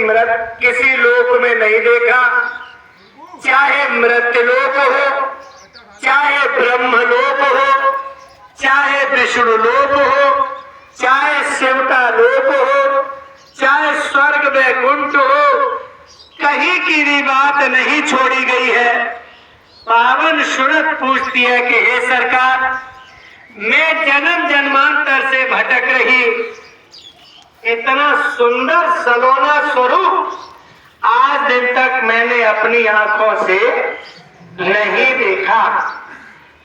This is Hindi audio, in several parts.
किसी लोक में नहीं देखा, चाहे मृत्युलोक हो, चाहे ब्रह्मलोक हो, चाहे विष्णु लोक हो, चाहे शिव का लोक हो, चाहे स्वर्ग वैकुंठ हो, कहीं की भी बात नहीं छोड़ी गई है। पावन सुरत पूछती है कि हे सरकार, मैं जन्म जन्मांतर से भटक रही, इतना सुंदर सलोना स्वरूप आज दिन तक मैंने अपनी आंखों से नहीं देखा।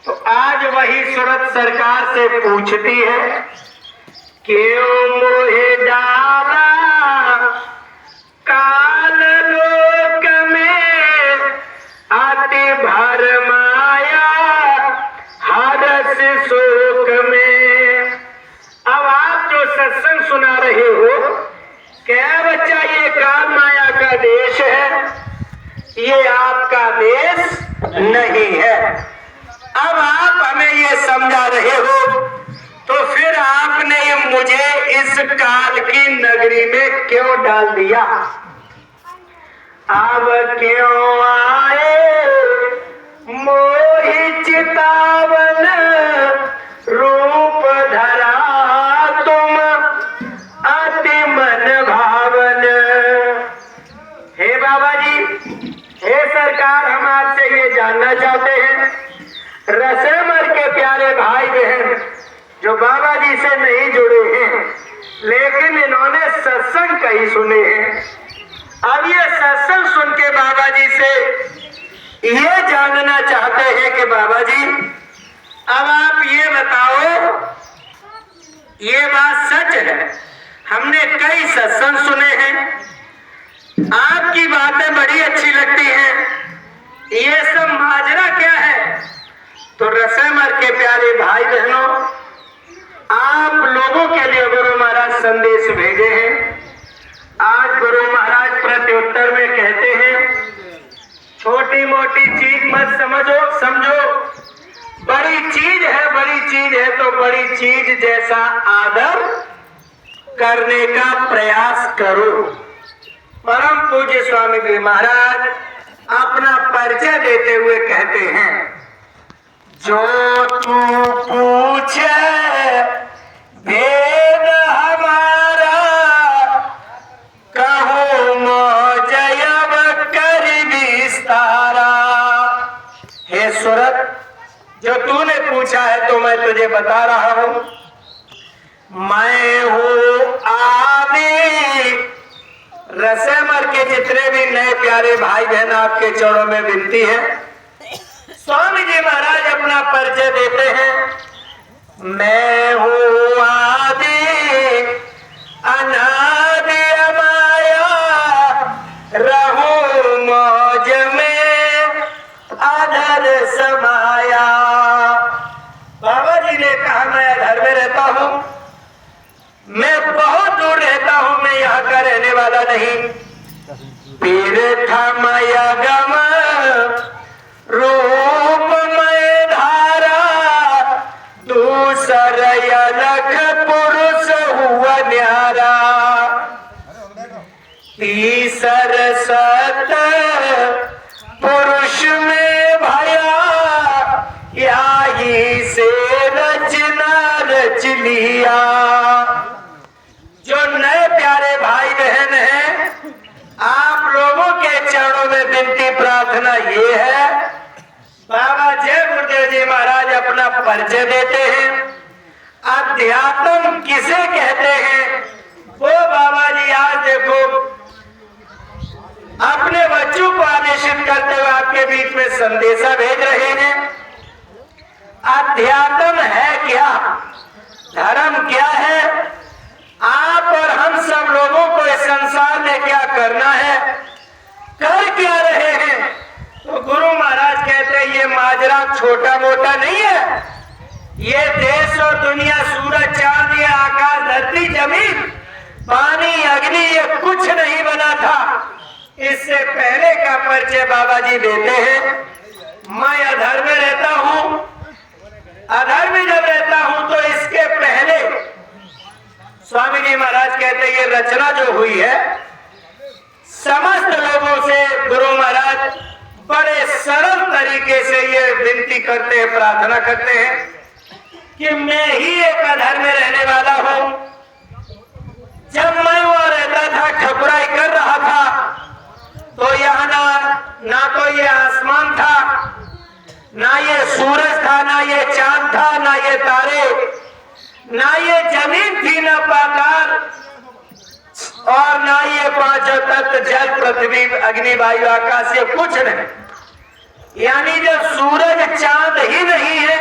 तो आज वही सूरत सरकार से पूछती है, क्यों मोहे डाला काल लोक में, आते भर माया हरस शोक में। अब आप जो सत्संग सुना रहे हो, क्या बच्चा ये काल माया का देश है, ये आपका देश नहीं है। अब आप हमें ये समझा रहे हो, तो फिर आपने मुझे इस काल की नगरी में क्यों डाल दिया? अब क्यों आए मोहि चितावन, रूप धरा तुम अति मन भावन। हे बाबा जी, हे सरकार, हम आपसे ये जानना चाहते हैं, रसेमर के प्यारे भाई बहन जो बाबा जी से नहीं जुड़े हैं, लेकिन इन्होंने सत्संग कहीं सुने हैं, अब ये सत्संग सुन के बाबा जी से ये जानना चाहते हैं कि बाबा जी अब आप ये बताओ, ये बात सच है, हमने कई सत्संग सुने हैं, आपकी बातें बड़ी अच्छी लगती हैं, ये सब माजरा क्या है? तो रसेमर के प्यारे भाई बहनों, आप लोगों के लिए गुरु महाराज संदेश भेजे हैं। आज गुरु महाराज प्रत्युत्तर में कहते हैं, छोटी मोटी चीज मत समझो, बड़ी चीज है तो बड़ी चीज जैसा आदर करने का प्रयास करो। परम पूज्य स्वामी जी महाराज अपना परिचय देते हुए कहते हैं, जो तू पूछे भेद हमारा, कहो मौजब कर विस्तारा। हे सूरत, जो तूने पूछा है तो मैं तुझे बता रहा हूं, मैं हूं आदि। रसेमर के जितने भी नए प्यारे भाई बहन आपके चरणों में विनती है, स्वामी जी महाराज अपना परिचय देते हैं, मैं हूँ आदि अनादि माया, रहूं मौज में अधर समाया। बाबा जी ने कहा, मैं अधर में रहता हूँ, मैं बहुत दूर रहता हूँ, मैं यहाँ का रहने वाला नहीं। तीर्थमय गम रूपमय धारा, दूसर अलख पुरुष हुआ न्यारा, तीसर सत पुरुष में भया, यही से रचना रच लिया। जो नए प्यारे भाई बहन हैं, आप लोगों के चरणों में विनती प्रार्थना ये है, बाबा जय गुरुदेव जी महाराज अपना परिचय देते हैं, अध्यात्म किसे कहते हैं वो बाबा जी आज देखो अपने बच्चों को आदेशित करते हुए आपके बीच में संदेशा भेज रहे हैं। अध्यात्म है क्या, धर्म क्या है, आप और हम सब लोगों को इस संसार में क्या करना है, कर क्या रहे हैं? तो गुरु महाराज कहते हैं ये माजरा छोटा मोटा नहीं है, ये देश और दुनिया, सूरज चांद, ये आकाश धरती जमीन पानी अग्नि, ये कुछ नहीं बना था। इससे पहले का परिचय बाबा जी देते हैं, मैं अधर में रहता हूं, अधर में जब रहता हूं तो इसके पहले स्वामी जी महाराज कहते हैं ये रचना जो हुई है समस्त लोगों से गुरु महाराज बड़े सरल तरीके से ये विनती करते हैं, प्रार्थना करते हैं कि मैं ही एक अधर में रहने वाला हूं। जब मैं वो रहता था, ठकुराई कर रहा था, तो यहाँ ना तो ये आसमान था, ना ये सूरज था, ना ये चांद था, ना ये तारे, ना ये जमीन थी, ना पाताल, और ना ये पांचों तत्व जल, पृथ्वी, अग्नि, वायु, आकाश, ये कुछ नहीं। यानी जब सूरज चांद ही नहीं है,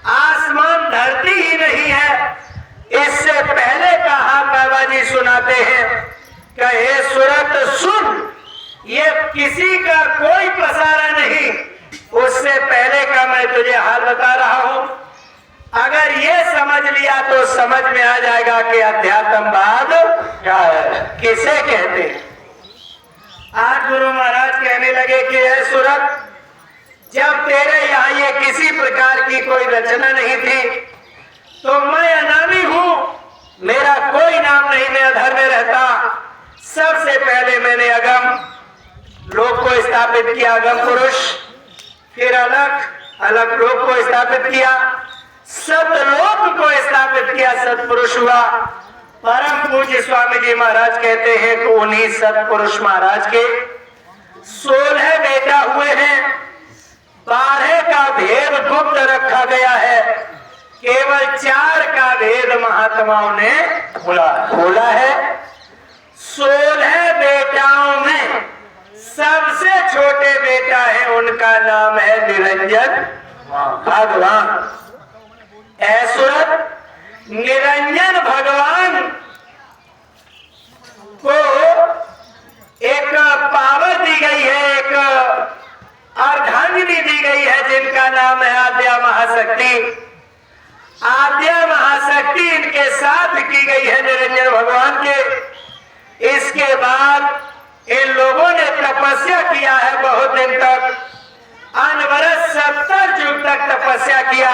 आसमान धरती ही नहीं है, इससे पहले कहा बाबा जी सुनाते हैं कि हे सूरत सुन, ये किसी का कोई पसारा नहीं। उससे पहले का मैं तुझे हाल बता रहा हूं। अगर ये समझ लिया तो समझ में आ जाएगा कि अध्यात्मवाद क्या है, किसे कहते हैं। आज गुरु महाराज कहने लगे कि हे सूरत, जब तेरे यहाँ ये किसी प्रकार की कोई रचना नहीं थी, तो मैं अनामी हूं, मेरा कोई नाम नहीं, मैं अधर में रहता। सबसे पहले मैंने अगम लोक को स्थापित किया, अगम पुरुष, फिर अलग लोक को स्थापित किया, सतलोक को स्थापित किया, सतपुरुष हुआ। परम पूज्य स्वामी जी महाराज कहते हैं कि उन्हीं सतपुरुष महाराज के 16 बेटा हुए हैं। 12 का भेद गुप्त रखा गया है, केवल 4 का भेद महात्माओं ने खोला है। 16 बेटाओं में सबसे छोटे बेटा है, उनका नाम है निरंजन भगवान। ऐसुरत निरंजन भगवान को एक पावर दी गई है, एक अर्धांगिनी दी गई है, जिनका नाम है आद्या महाशक्ति। आद्या महाशक्ति इनके साथ की गई है निरंजन भगवान के। इसके बाद इन लोगों ने तपस्या किया है बहुत दिन तक, अनवरत 70 युग तक तपस्या किया।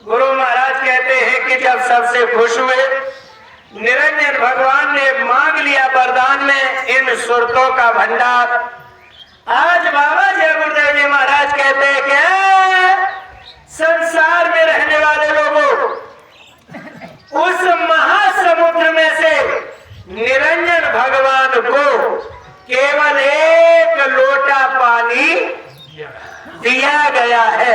गुरु महाराज कहते हैं कि जब सबसे खुश हुए, निरंजन भगवान ने मांग लिया वरदान में इन सुरतों का भंडार। आज बाबा जय गुरुदेव जी महाराज कहते हैं कि संसार में रहने वाले लोगों, उस महासमुद्र में से निरंजन भगवान को केवल 1 लोटा पानी दिया गया है,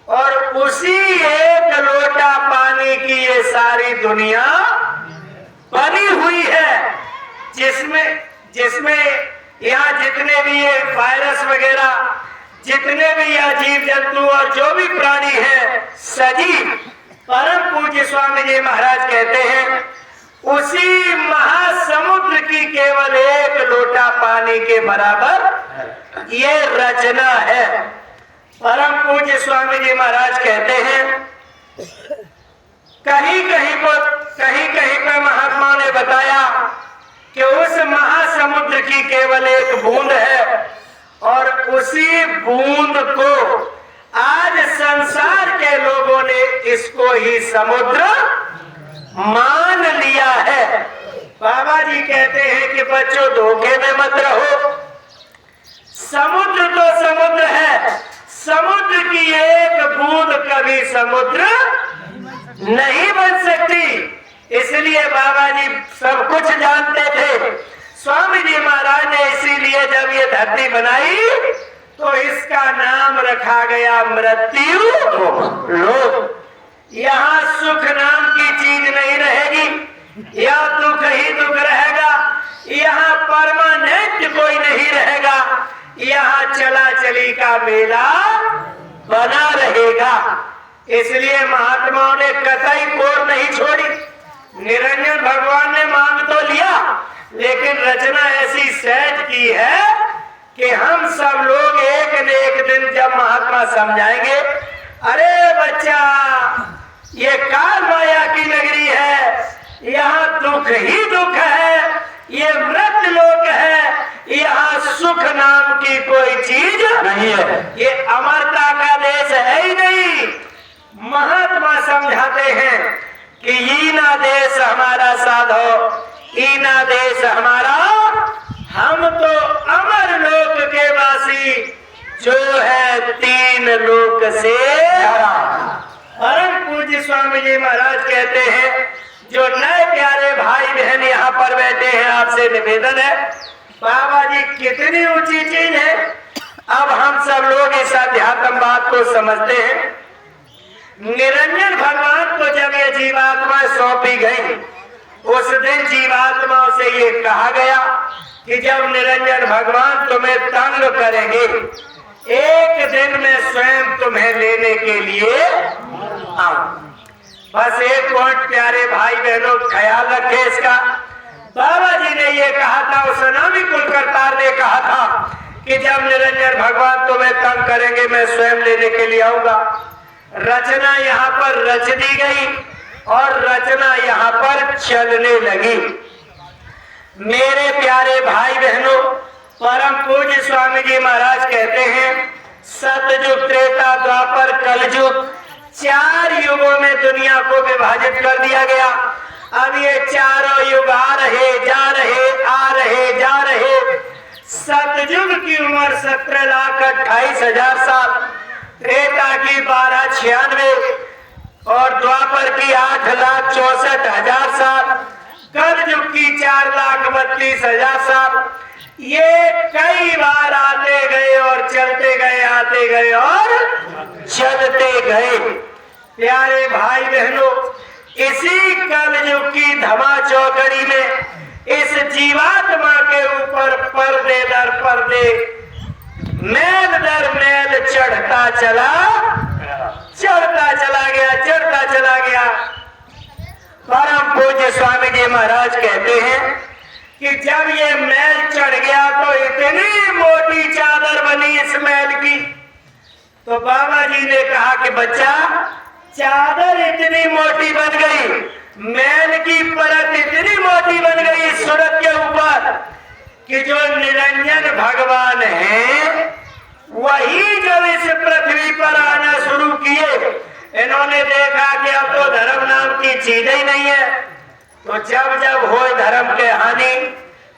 और उसी 1 लोटा पानी की ये सारी दुनिया बनी हुई है, जिसमें यहाँ जितने भी ये वायरस वगैरह, जितने भी यहाँ जीव जंतु और जो भी प्राणी है सजीव, परम पूज्य स्वामी जी महाराज कहते हैं उसी महासमुद्र की केवल 1 लोटा पानी के बराबर ये रचना है। परम पूज्य स्वामी जी महाराज कहते हैं कहीं कहीं पर महात्मा ने बताया कि उस महासमुद्र की केवल 1 बूंद है, और उसी बूंद को आज संसार के लोगों ने इसको ही समुद्र मान लिया है। बाबा जी कहते हैं कि बच्चों धोखे में मत रहो, समुद्र तो समुद्र है, समुद्र की 1 बूंद कभी समुद्र नहीं बन सकती। इसलिए बाबा जी सब कुछ जानते थे। स्वामी जी महाराज ने इसीलिए जब ये धरती बनाई तो इसका नाम रखा गया मृत्यु लोक। यहाँ सुख नाम की चीज नहीं रहेगी, यहाँ दुख ही दुख रहेगा, यहाँ परमानेंट कोई नहीं रहेगा, यहाँ चला चली का मेला बना रहेगा। इसलिए महात्माओं ने कतई कोर नहीं छोड़ी। निरंजन भगवान ने मांग तो लिया, लेकिन रचना ऐसी सेट की है कि हम सब लोग एक न एक दिन जब महात्मा समझाएंगे, अरे बच्चा ये काल माया की नगरी है, यहाँ दुख ही दुख है, ये मृत लोक है, यहाँ सुख नाम की कोई चीज नहीं है, ये अमरता का देश है ही नहीं। महात्मा समझाते हैं कि ईना देश हमारा साधो, ईना देश हमारा लोक से परम पूज्य स्वामी जी महाराज कहते हैं, जो नए प्यारे भाई बहन यहाँ पर बैठे हैं, आपसे निवेदन है, बाबा जी कितनी ऊंची चीज है। अब हम सब लोग इस अध्यात्म बात को समझते हैं। निरंजन भगवान को जब ये जीवात्मा सौंपी गई, उस दिन जीवात्माओं से ये कहा गया कि जब निरंजन भगवान तुम्हें तंग करेंगे, एक दिन में स्वयं तुम्हें लेने के लिए आऊं। बस एक पॉइंट प्यारे भाई बहनों ख्याल रखे इसका। बाबा जी ने ये कहा था, उस नामी कुलकर्तार ने कहा था कि जब निरंजन भगवान तुम्हें तंग करेंगे, मैं स्वयं लेने के लिए आऊंगा। रचना यहाँ पर रच दी गई और रचना यहाँ पर चलने लगी। मेरे प्यारे भाई बहनों, परम पूज्य स्वामी जी महाराज कहते हैं, सतयुग, त्रेता, द्वापर, कलयुग, 4 युगों में दुनिया को विभाजित कर दिया गया। अब ये चारों युग आ रहे जा रहे, आ रहे जा रहे। सतयुग की उम्र 17,28,000 साल, त्रेता की 1296 और द्वापर की 8,64,000 साल, कलयुग की 4,32,000 साल। ये कई बार आते गए और चलते गए, आते गए और चलते गए। प्यारे भाई बहनों, इसी कलयुग की धमा चौकड़ी में इस जीवात्मा के ऊपर पर्दे दर पर्दे, मैल दर मैल चढ़ता चला गया, चढ़ता चला गया। परम पूज्य स्वामी जी महाराज कहते हैं कि जब ये मैल चढ़ गया तो इतनी मोटी चादर बनी इस मैल की। तो बाबा जी ने कहा कि बच्चा, चादर इतनी मोटी बन गई, मैल की परत इतनी मोटी बन गई इस सूरत के ऊपर कि जो निरंजन भगवान है, वही जब इस पृथ्वी पर आना शुरू किए, इन्होंने देखा कि अब तो धर्म नाम की चीज ही नहीं है। तो जब जब हो धर्म के हानि,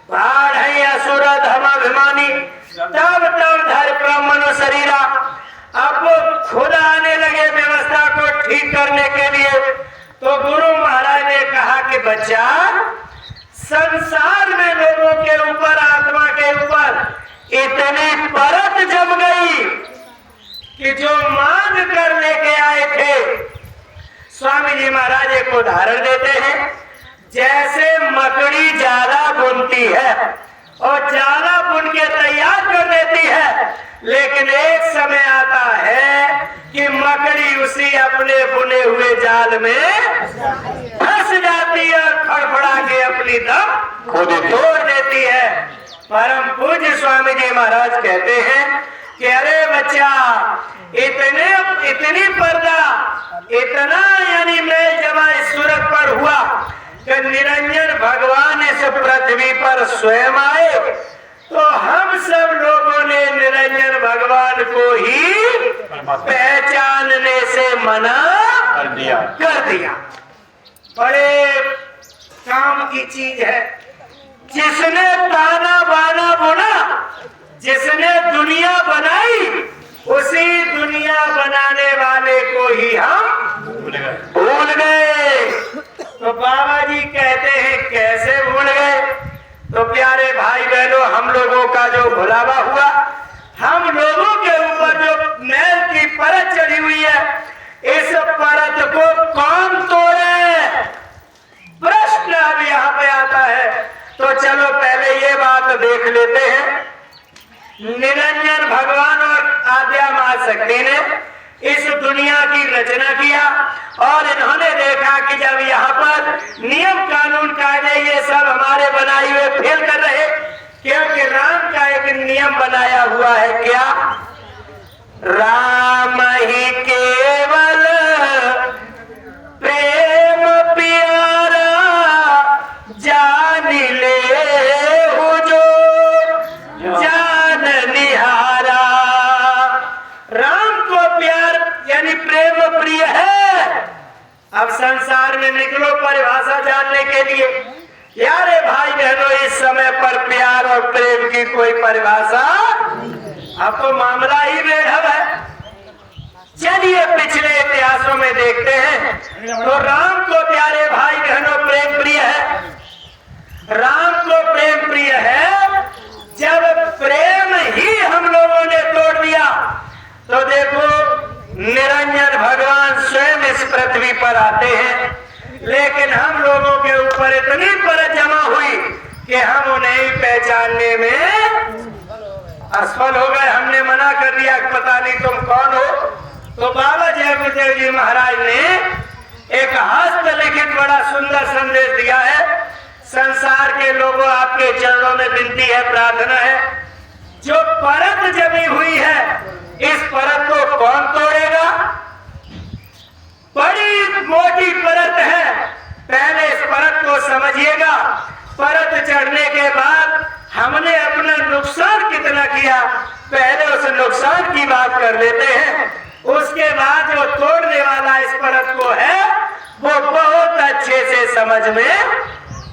बाढ़ है असुर धर्म अभिमानी, तब तब धर ब्रह्मनु शरीरा। अब वो खुद आने लगे व्यवस्था को ठीक करने के लिए। तो गुरु महाराज ने कहा कि बच्चा, संसार में लोगों के ऊपर, आत्मा के ऊपर इतनी परत जम गई कि जो मांग कर लेके आए थे। स्वामी जी महाराज एक उदाहरण देते हैं, जैसे मकड़ी जाला बुनती है और जाला बुन के तैयार कर देती है, लेकिन एक समय आता है कि मकड़ी उसी अपने बुने हुए जाल में फंस जाती है और फड़फड़ा के अपनी दम तोड़ देती है। परम पूज्य स्वामी जी महाराज कहते हैं कि अरे बच्चा, इतनी पर्दा, इतना यानी मैं जब इस सूरत पर हुआ कि निरंजन भगवान इस पृथ्वी पर स्वयं आए, तो हम सब लोगों ने निरंजन भगवान को ही पहचानने से मना कर दिया। बड़े काम की चीज है। जिसने ताना बाना बुना, जिसने दुनिया बनाई, उसी दुनिया बनाने वाले को ही हम भूल गए। तो बाबा जी कहते हैं कैसे भूल गए? तो प्यारे भाई बहनों, हम लोगों का जो भुलावा हुआ, हम लोगों के ऊपर जो मैल की परत चढ़ी हुई है, इस परत को कौन तोड़े? प्रश्न अब यहाँ पे आता है। तो चलो पहले ये बात देख लेते हैं। निरंजन भगवान और आद्या मां शक्ति ने इस दुनिया की रचना किया और इन्होंने देखा कि जब यहाँ पर नियम कानून कायदे ये सब हमारे बनाए हुए फेल कर रहे, क्योंकि राम का एक नियम बनाया हुआ है, क्या? राम ही केवल प्रेम प्यारा, जान ले जो जान निहारा। राम को प्यार यानी प्रेम प्रिय है। अब संसार में निकलो परिभाषा जानने के लिए। यारे भाई बहनों, इस समय पर प्यार और प्रेम की कोई परिभाषा, अब तो मामला ही बेढब है। चलिए पिछले इतिहासों में देखते हैं। तो राम को प्यारे भाई बहनों प्रेम प्रिय है, राम को प्रेम प्रिय है। जब प्रेम ही हम लोगों ने तोड़ दिया तो देखो निरंजन भगवान स्वयं इस पृथ्वी पर आते हैं, लेकिन हम लोगों के ऊपर इतनी परत जमा हुई कि हम उन्हें पहचानने में असफल हो गए। हमने मना कर दिया पता नहीं तुम कौन हो। तो बाबा जय गुरुदेव जी महाराज ने एक हस्तलिखित बड़ा सुंदर संदेश दिया है। संसार के लोगों, आपके चरणों में विनती है, प्रार्थना है, जो परत जमी हुई है इस परत को कौन तोड़ेगा? बड़ी मोटी परत है, पहले इस परत को समझिएगा। परत चढ़ने के बाद हमने अपना नुकसान कितना किया, पहले उस नुकसान की बात कर लेते हैं। उसके बाद जो तोड़ने वाला इस परत को है वो बहुत अच्छे से समझ में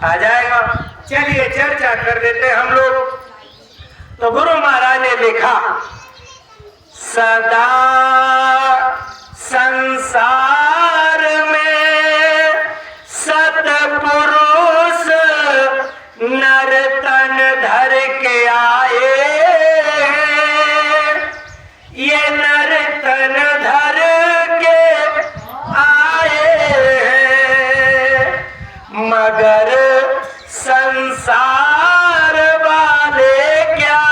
आ जाएगा। चलिए चर्चा कर लेते हैं हम लोग। तो गुरु महाराज ने लिखा, सदा संसार में सतपुरुष नर तन धर के आए, ये नर तन धर के आए हैं, मगर संसार वाले क्या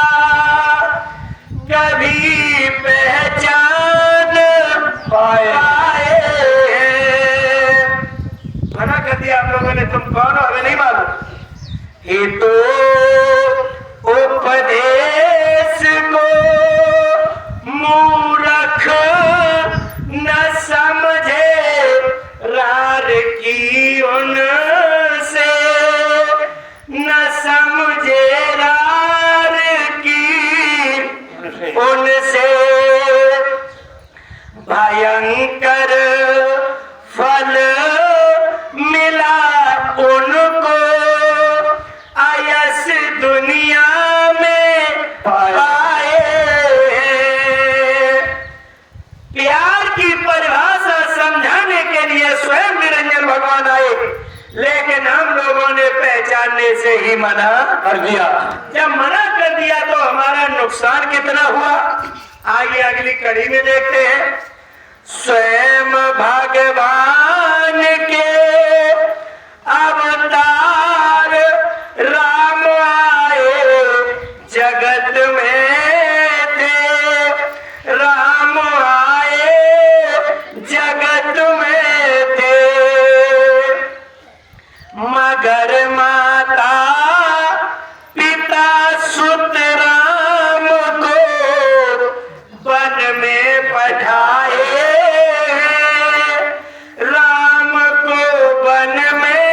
कभी पहचान पाए। मना कर दिया आप लोगों ने, तुम कौन हो हमें नहीं मालूम। ये तो उपदेश को मूर्ख न समझे, रार की उनसे न समझे, रार की उनसे भयंकर फल मिला उनको, आयस दुनिया में पाए। प्यार की परिभाषा समझाने के लिए स्वयं निरंजन भगवान आए, लेकिन हम लोगों ने पहचानने से ही मना कर दिया। जब मना कर दिया तो हमारा नुकसान कितना हुआ, आगे अगली कड़ी में देखते हैं। स्वयं भगवान के अवतार राम आए, जगत में थे राम आए, जगत में थे, मगर माता पिता सुत राम को वन में पठाए, राम को वन में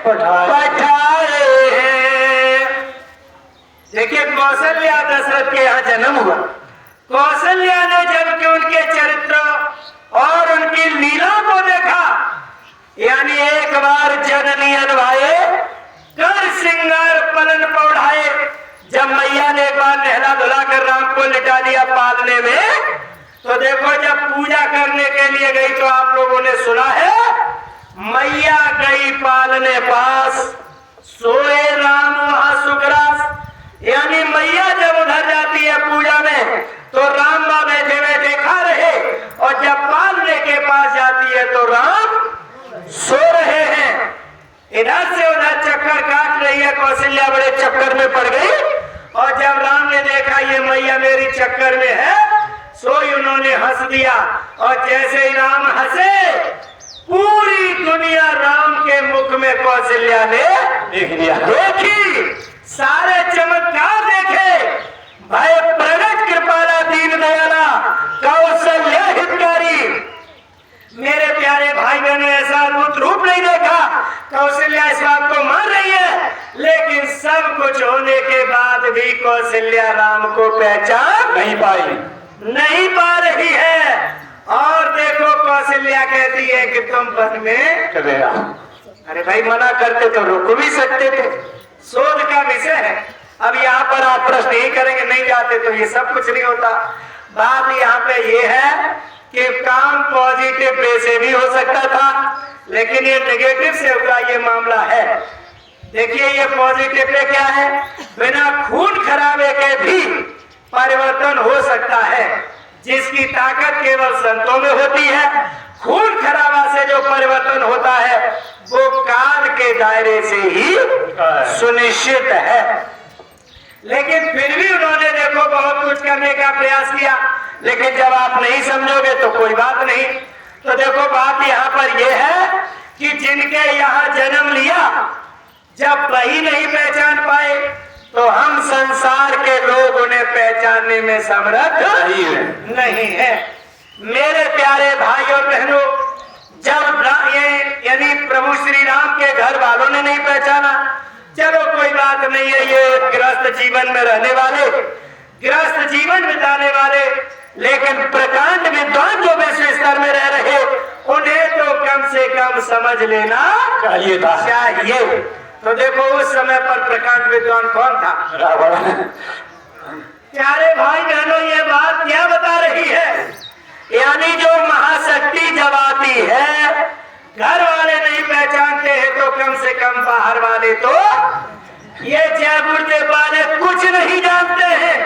पठाए हैं। देखिए कौशल्या दशरथ के यहाँ जन्म हुआ। कौशल्या ने जब कि उनके चरित्र और उनकी लीला को देखा, यानी एक बार जननी अनभाए कर श्रृंगार पलन पौढ़ाए, जब मैया ने एक बार नहला धुला कर राम को लिटा दिया पालने में, तो देखो जब पूजा करने के लिए गई तो आप लोगों ने सुना है, मैया गई पालने पास, सोए राम वहां सुग्रास। यानी मैया जब उधर जाती है पूजा में तो राम माँ बैठे बैठे खा रहे, और जब पालने के पास जाती है तो राम सो रहे हैं। इधर से उधर चक्कर काट रही है कौशल्या, बड़े चक्कर में पड़ गई। और जब राम ने देखा ये मैया मेरी चक्कर में है, सो उन्होंने हंस दिया। और जैसे ही राम हंसे, पूरी दुनिया राम के मुख में कौशल्या ने देख लिया, देखी, सारे चमत्कार देखे। भाई प्रगट कृपाला दीन दयाला कौशल्या हितकारी। मेरे प्यारे भाई बहनों, ऐसा अद्भुत रूप नहीं देखा। कौशल्या इस बात को मान रही है, लेकिन सब कुछ होने के बाद भी कौशल्या राम को पहचान नहीं पा रही है। और देखो कौशल्या कहती है कि तुम वन में चले आओ। अरे भाई मना करते तो रुक भी सकते थे, शोध का विषय है। अब यहाँ पर आप प्रश्न नहीं करेंगे, नहीं जाते तो ये सब कुछ नहीं होता। बात यहाँ पे ये है कि काम पॉजिटिव वे से भी हो सकता था, लेकिन ये नेगेटिव से हुआ ये मामला है। देखिए ये पॉजिटिव पे क्या है, बिना खून खराबे के भी परिवर्तन हो सकता है, जिसकी ताकत केवल संतों में होती है। खून खराबा से जो परिवर्तन होता है वो काल के दायरे से ही सुनिश्चित है। लेकिन फिर भी उन्होंने देखो बहुत कुछ करने का प्रयास किया, लेकिन जब आप नहीं समझोगे तो कोई बात नहीं। तो देखो बात यहाँ पर यह है कि जिनके यहाँ जन्म लिया, जब वही नहीं पहचान पाए तो हम संसार के लोग उन्हें पहचानने में समर्थ नहीं है। मेरे प्यारे भाई और बहनों, जब ये यानी प्रभु श्री राम के घर वालों ने नहीं पहचाना, चलो कोई बात नहीं है, ये गृहस्थ जीवन में रहने वाले, गृहस्थ जीवन बिताने वाले, लेकिन प्रकांड विद्वान जो विश्व स्तर में रह रहे, उन्हें तो कम से कम समझ लेना चाहिए। तो देखो उस समय पर प्रकांड विद्वान कौन था? प्यारे भाई बहनों, ये बात क्या बता रही है? यानी जो महाशक्ति जब आती है, घर वाले नहीं पहचानते हैं तो कम से कम बाहर वाले तो ये जय गुरुदेव वाले कुछ नहीं जानते हैं।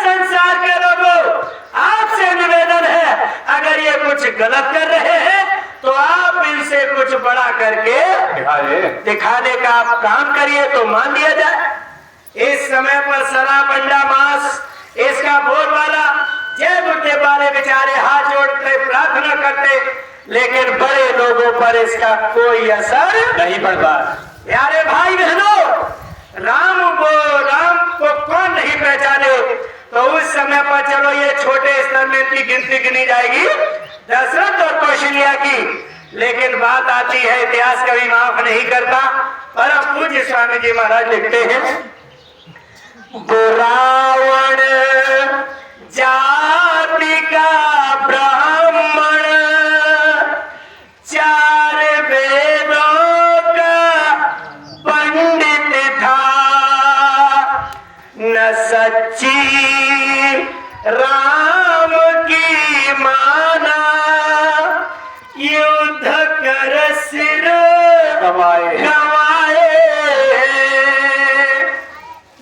संसार के लोगों, आपसे निवेदन है, अगर ये कुछ गलत कर रहे हैं तो आप इनसे कुछ बड़ा करके दिखाने का आप काम करिए तो मान लिया जाए। इस समय पर शराब अंडा मांस इसका बोलबाला जय गुरुदेव वाले बेचारे हाथ जोड़ते प्रार्थना करते, लेकिन बड़े लोगों पर इसका कोई असर नहीं पड़ता। प्यारे भाई बहनों, राम को कौन नहीं पहचाने? तो उस समय पर चलो ये छोटे स्तर में इनकी गिनती गिनी जाएगी, दशरथ और कौशल्या की, लेकिन बात आती है, इतिहास कभी माफ नहीं करता। परम पूज्य स्वामी जी महाराज लिखते हैं, रावण जाति का ब्राह्मण, चार वेदों का पंडित था, न सच्ची राम की माना, युद्ध कर सिर गवाए।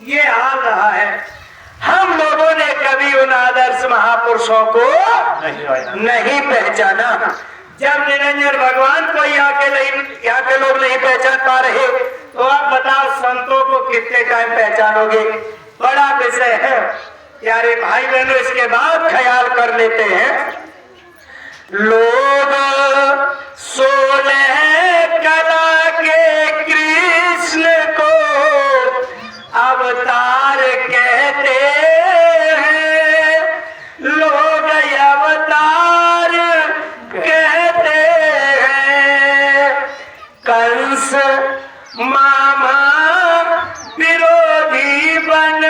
ये हाल रहा है। हम लोगों ने कभी उन आदर्श महापुरुषों को नहीं पहचाना। जब निरंजन भगवान को यहाँ के लोग नहीं पहचान पा रहे, तो आप बताओ संतों को कितने टाइम पहचानोगे? बड़ा विषय है प्यारे भाई बहनों। इसके बाद ख्याल कर लेते हैं, लोग 16 कला के कृष्ण को अवतार कहते हैं, लोग अवतार कहते हैं। कंस मामा विरोधी बन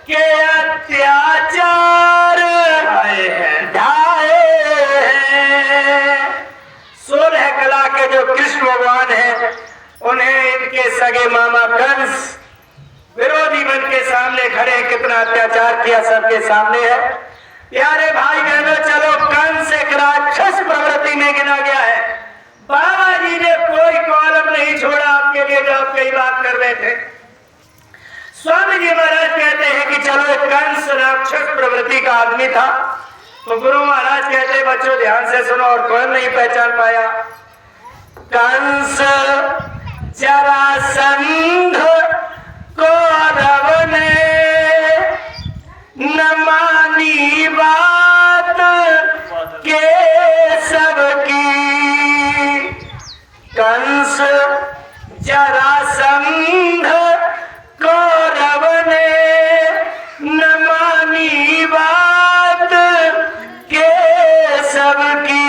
के अत्याचार ढाए हैं। 16 कला के जो कृष्ण भगवान हैं, उन्हें इनके सगे मामा कंस विरोधी बन के सामने खड़े, कितना अत्याचार किया सबके सामने है। प्यारे भाई बहनों, चलो कंस एक राक्षस प्रवृत्ति में गिना गया है। बाबा जी ने कोई कॉलम नहीं छोड़ा आपके लिए, जो आप कई बात कर रहे थे। स्वामी जी महाराज कहते हैं कि चलो कंस राक्षस प्रवृत्ति का आदमी था, तो गुरु महाराज कहते हैं बच्चों ध्यान से सुनो, और कौन नहीं पहचान पाया? कंस जरासंध कौरव ने न मानी बात के सबकी, कंस जरासंध कौरव ने न मानी बात के सबकी।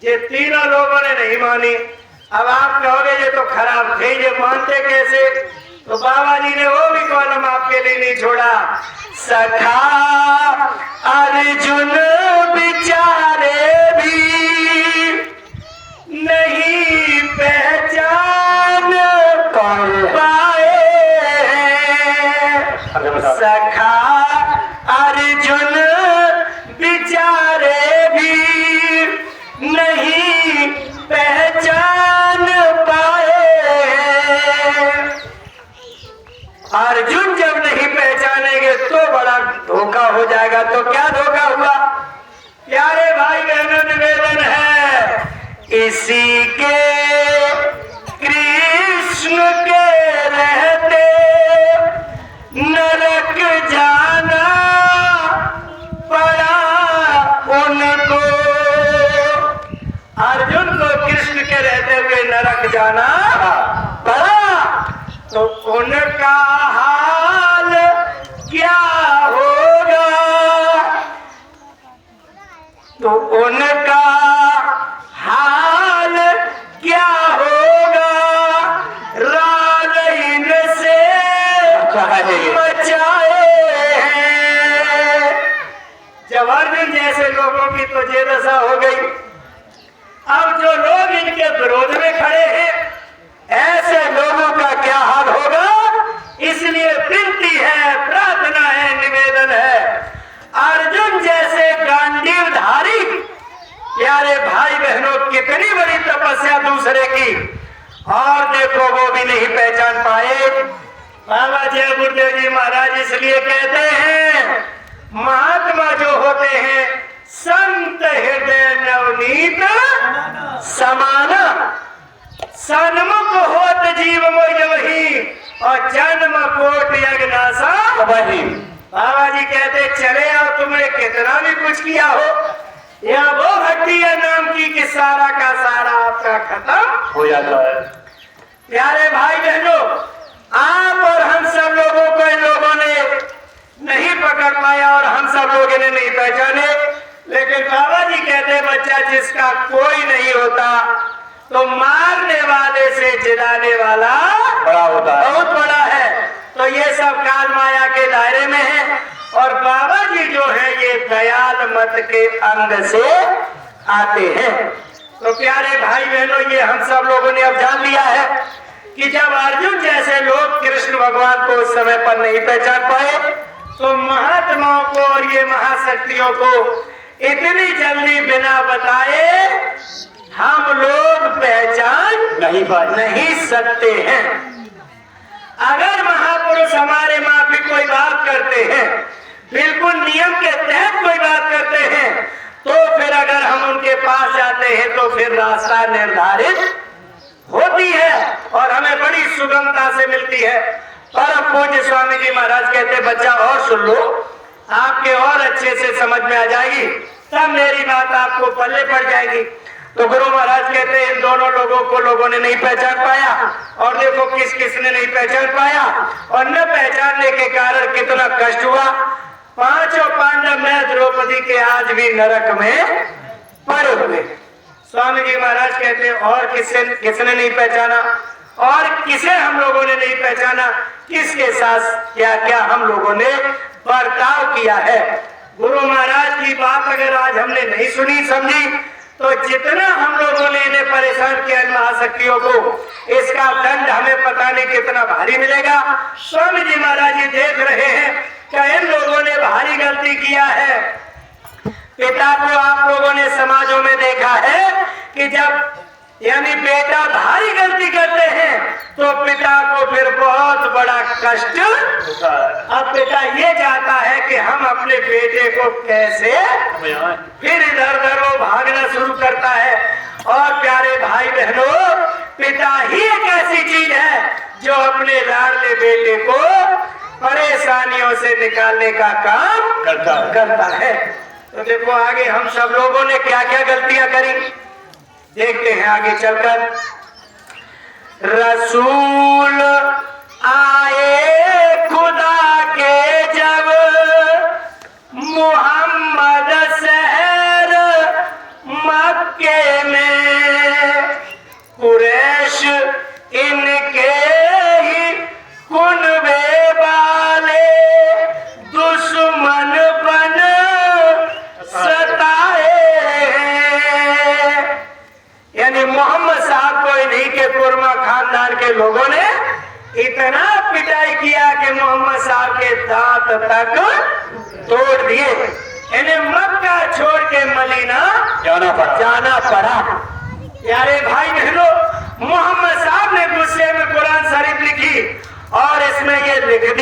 ये तीनों लोगों ने नहीं मानी। अब आप कहोगे ये तो खराब थे, ये मानते कैसे? तो बाबा जी ने वो भी कॉलम आपके लिए नहीं छोड़ा। सखा अर्जुन बिचारे भी नहीं पहचान पाए, सखा अर्जुन अर्जुन जब नहीं पहचानेंगे तो बड़ा धोखा हो जाएगा। तो क्या धोखा हुआ? प्यारे भाई बहनों, निवेदन है इसी के कृष्ण के रहते नरक जाना पड़ा उनको। अर्जुन को कृष्ण के रहते हुए नरक जाना पड़ा, तो उनका हाल क्या होगा? तो उनका हाल क्या होगा? राज इनसे बचाए हैं। जब अर्जुन जैसे लोगों की तो ये दशा हो गई, अब जो लोग इनके विरोध में खड़े हैं, ऐसे लोगों का क्या हाल होगा? इसलिए विनती है, प्रार्थना है, निवेदन है, अर्जुन जैसे गांडीवधारी प्यारे भाई बहनों, कितनी बड़ी तपस्या दूसरे की, और देखो वो भी नहीं पहचान पाए। बाबा जय गुरुदेव जी महाराज इसलिए कहते हैं, महात्मा जो होते हैं संत हृदय नवनीत समान, सन्मुख होत जीव मोय वही, और जन्म कोट यज्ञनासा वही। बाबा जी कहते चले आओ, तुमने कितना भी कुछ किया हो, या वो हड्डी है नाम की कि सारा का सारा आपका खत्म हो जाता है। प्यारे भाई बहनों, आप और हम सब लोगों को इन लोगों ने नहीं पकड़ पाया और हम सब लोगों ने नहीं पहचाने, लेकिन बाबा जी कहते बच्चा जिसका कोई नहीं होता तो मारने वाले से जिलाने वाला बड़ा होता है, बहुत बड़ा है। तो ये सब काल माया के दायरे में है, और बाबा जी जो है ये दयाल मत के अंग से आते हैं। तो प्यारे भाई बहनों, ये हम सब लोगों ने अब जान लिया है कि जब अर्जुन जैसे लोग कृष्ण भगवान को उस समय पर नहीं पहचान पाए, तो महात्माओं को और ये महाशक्तियों को इतनी जल्दी बिना बताए हम लोग पहचान नहीं सकते हैं। अगर महापुरुष हमारे माफी कोई बात करते हैं, बिल्कुल नियम के तहत कोई बात करते हैं, तो फिर अगर हम उनके पास जाते हैं तो फिर रास्ता निर्धारित होती है और हमें बड़ी सुगमता से मिलती है। परम पूज्य स्वामी जी महाराज कहते बच्चा और सुन लो, आपके और अच्छे से समझ में आ जाएगी, तब मेरी बात आपको पल्ले पड़ जाएगी। तो गुरु महाराज कहते इन दोनों लोगों को लोगों ने नहीं पहचान पाया, और देखो किस किस ने नहीं पहचान पाया, और न पहचानने के कारण कितना कष्ट हुआ। पांचों पांडव में द्रौपदी के आज भी नरक में पड़े हुए। स्वामी जी महाराज कहते और किसने नहीं पहचाना, और किसे हम लोगों ने नहीं पहचाना, किसके साथ क्या क्या हम लोगों ने बर्ताव किया है। गुरु महाराज की बात अगर आज हमने नहीं सुनी समझी, तो जितना हम लोगों ने इन्हें परेशान किया इन महाशक्तियों को, इसका दंड हमें पता नहीं कितना भारी मिलेगा। स्वामी जी महाराज जी देख रहे हैं कि इन लोगों ने भारी गलती किया है। पिता को आप लोगों ने समाजों में देखा है कि जब यानी बेटा भारी गलती करते हैं तो पिता को फिर बहुत बड़ा कष्ट होता है। अब पिता ये चाहता है कि हम अपने बेटे को कैसे, फिर इधर उधर वो भागना शुरू करता है। और प्यारे भाई बहनों, पिता ही एक ऐसी चीज है जो अपने लाडले बेटे को परेशानियों से निकालने का काम करता है। तो देखो आगे हम सब लोगों ने क्या क्या गलतियां करी, देखते हैं आगे चलकर। रसूल आए खुदा के जब मोहम्मद शहर मक्के में, कुरैश इनके ही कुनबे वाले दुश्मन बन सताए हैं। यानी मोहम्मद साहब को इन्हीं के कुरमा खानदान के लोगों ने इतना पिटाई किया कि मोहम्मद साहब के दांत तक तोड़ दिए। इन्हें मक्का छोड़ के मदीना जाना पड़ा। प्यारे भाई बहनों, मोहम्मद साहब ने गुस्से में कुरान शरीफ लिखी और इसमें ये लिख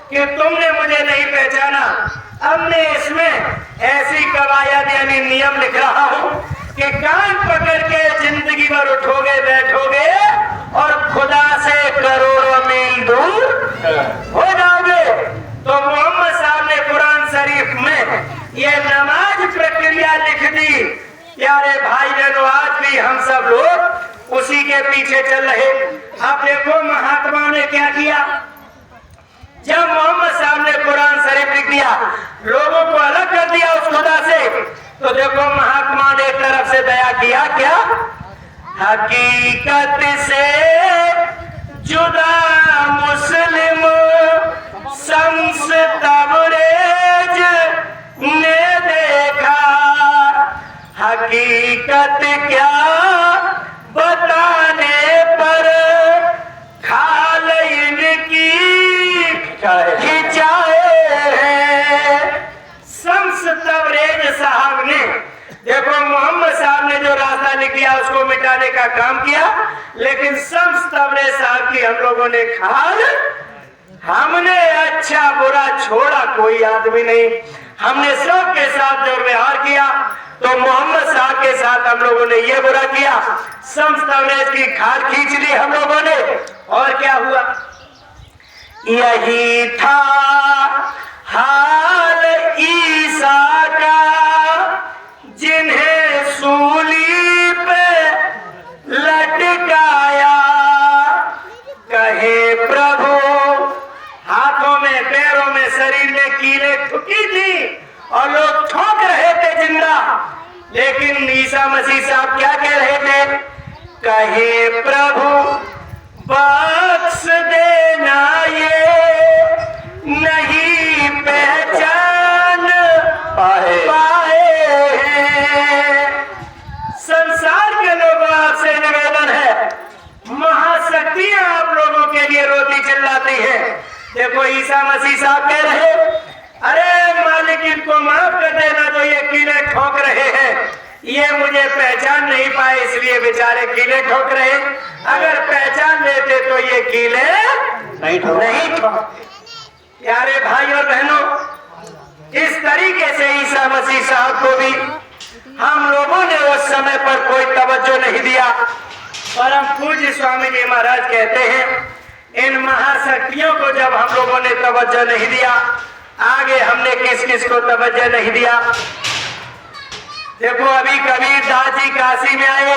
कि तुमने मुझे नहीं पहचाना। अब मैं इसमें ऐसी कवायद यानी नियम लिख रहा हूं कि कान पकड़ के जिंदगी भर उठोगे बैठोगे और खुदा से करोड़ों मील दूर हो जाओगे। तो मोहम्मद साहब ने कुरान शरीफ में ये नमाज प्रक्रिया लिख दी। प्यारे भाई बहनों, आज भी हम सब लोग उसी के पीछे चल रहे। अब देखो महात्मा ने क्या किया। जब मोहम्मद साहब ने कुरान शरीफ लिख दिया, लोगों को अलग कर दिया उस खुदा से, तो देखो महात्मा ने एक तरफ से दया किया। क्या? हकीकत से जुदा मुस्लिम शम्स तबरेज ने देखा, हकीकत क्या बताने पर खाल इनकी खिंचाए हैं। शम्स तबरेज साहब ने, देखो मोहम्मद साहब ने जो रास्ता लिख दिया उसको मिटाने का काम किया, लेकिन शम्स तबरेज साहब की हम लोगों ने खाल, हमने अच्छा बुरा छोड़ा कोई आदमी नहीं, हमने सबके साथ जो व्यवहार किया, तो मोहम्मद साहब के साथ हम लोगों ने ये बुरा किया, शम्स तबरेज की खाल खींच ली हम लोगों ने। और क्या हुआ? यही था हाल ईसा का जिन्हें सूली पे लटकाया, कहे प्रभु हाथों में पैरों में शरीर में कीलें ठुकी थी और लोग ठोक रहे थे जिंदा, लेकिन ईसा मसीह साहब क्या कह रहे थे? कहे प्रभु बख्श देना ये नहीं पहचान पाए हैं। संसार के लोगों आपसे निवेदन है, महाशक्तियां आप लोगों के लिए रोती चिल्लाती है। देखो ईसा मसीह साहब कह रहे, अरे मालिक इनको माफ कर देना जो ये कीले ठोक रहे हैं, ये मुझे पहचान नहीं पाए इसलिए बेचारे कीले ठोक रहे, अगर पहचान लेते तो ये कीले नहीं ठोकते। प्यारे भाई और बहनों, इस तरीके से ईसा मसीह साहब को भी हम लोगों ने उस समय पर कोई तवज्जो नहीं दिया। परम पूज्य स्वामी जी महाराज कहते हैं, इन महाशक्तियों को जब हम लोगों ने तवज्जो नहीं दिया, आगे हमने किस किस को तवज्जो नहीं दिया। देखो अभी कबीर दास जी काशी में आए,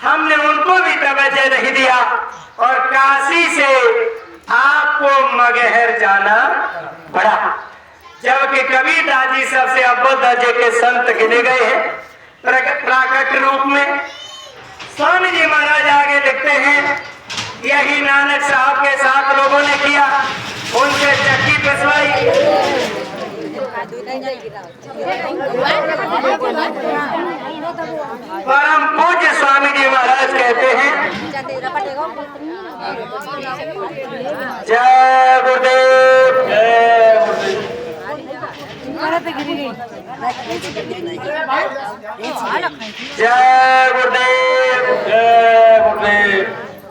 हमने उनको भी तवज्जो नहीं दिया, और काशी से आपको मगहर जाना पड़ा, जबकि कबीर दास जी सबसे अव्वल दर्जे के संत गिने गए हैं प्राकट रूप में। स्वामी जी महाराज आगे लिखते हैं, यही नानक साहब के साथ लोगों ने किया, उनसे चक्की पिसवाई। परम पूज्य स्वामी जी महाराज कहते हैं, जय गुरुदेव जय गुरुदेव। जय गुरुदेव जय गुरुदेव।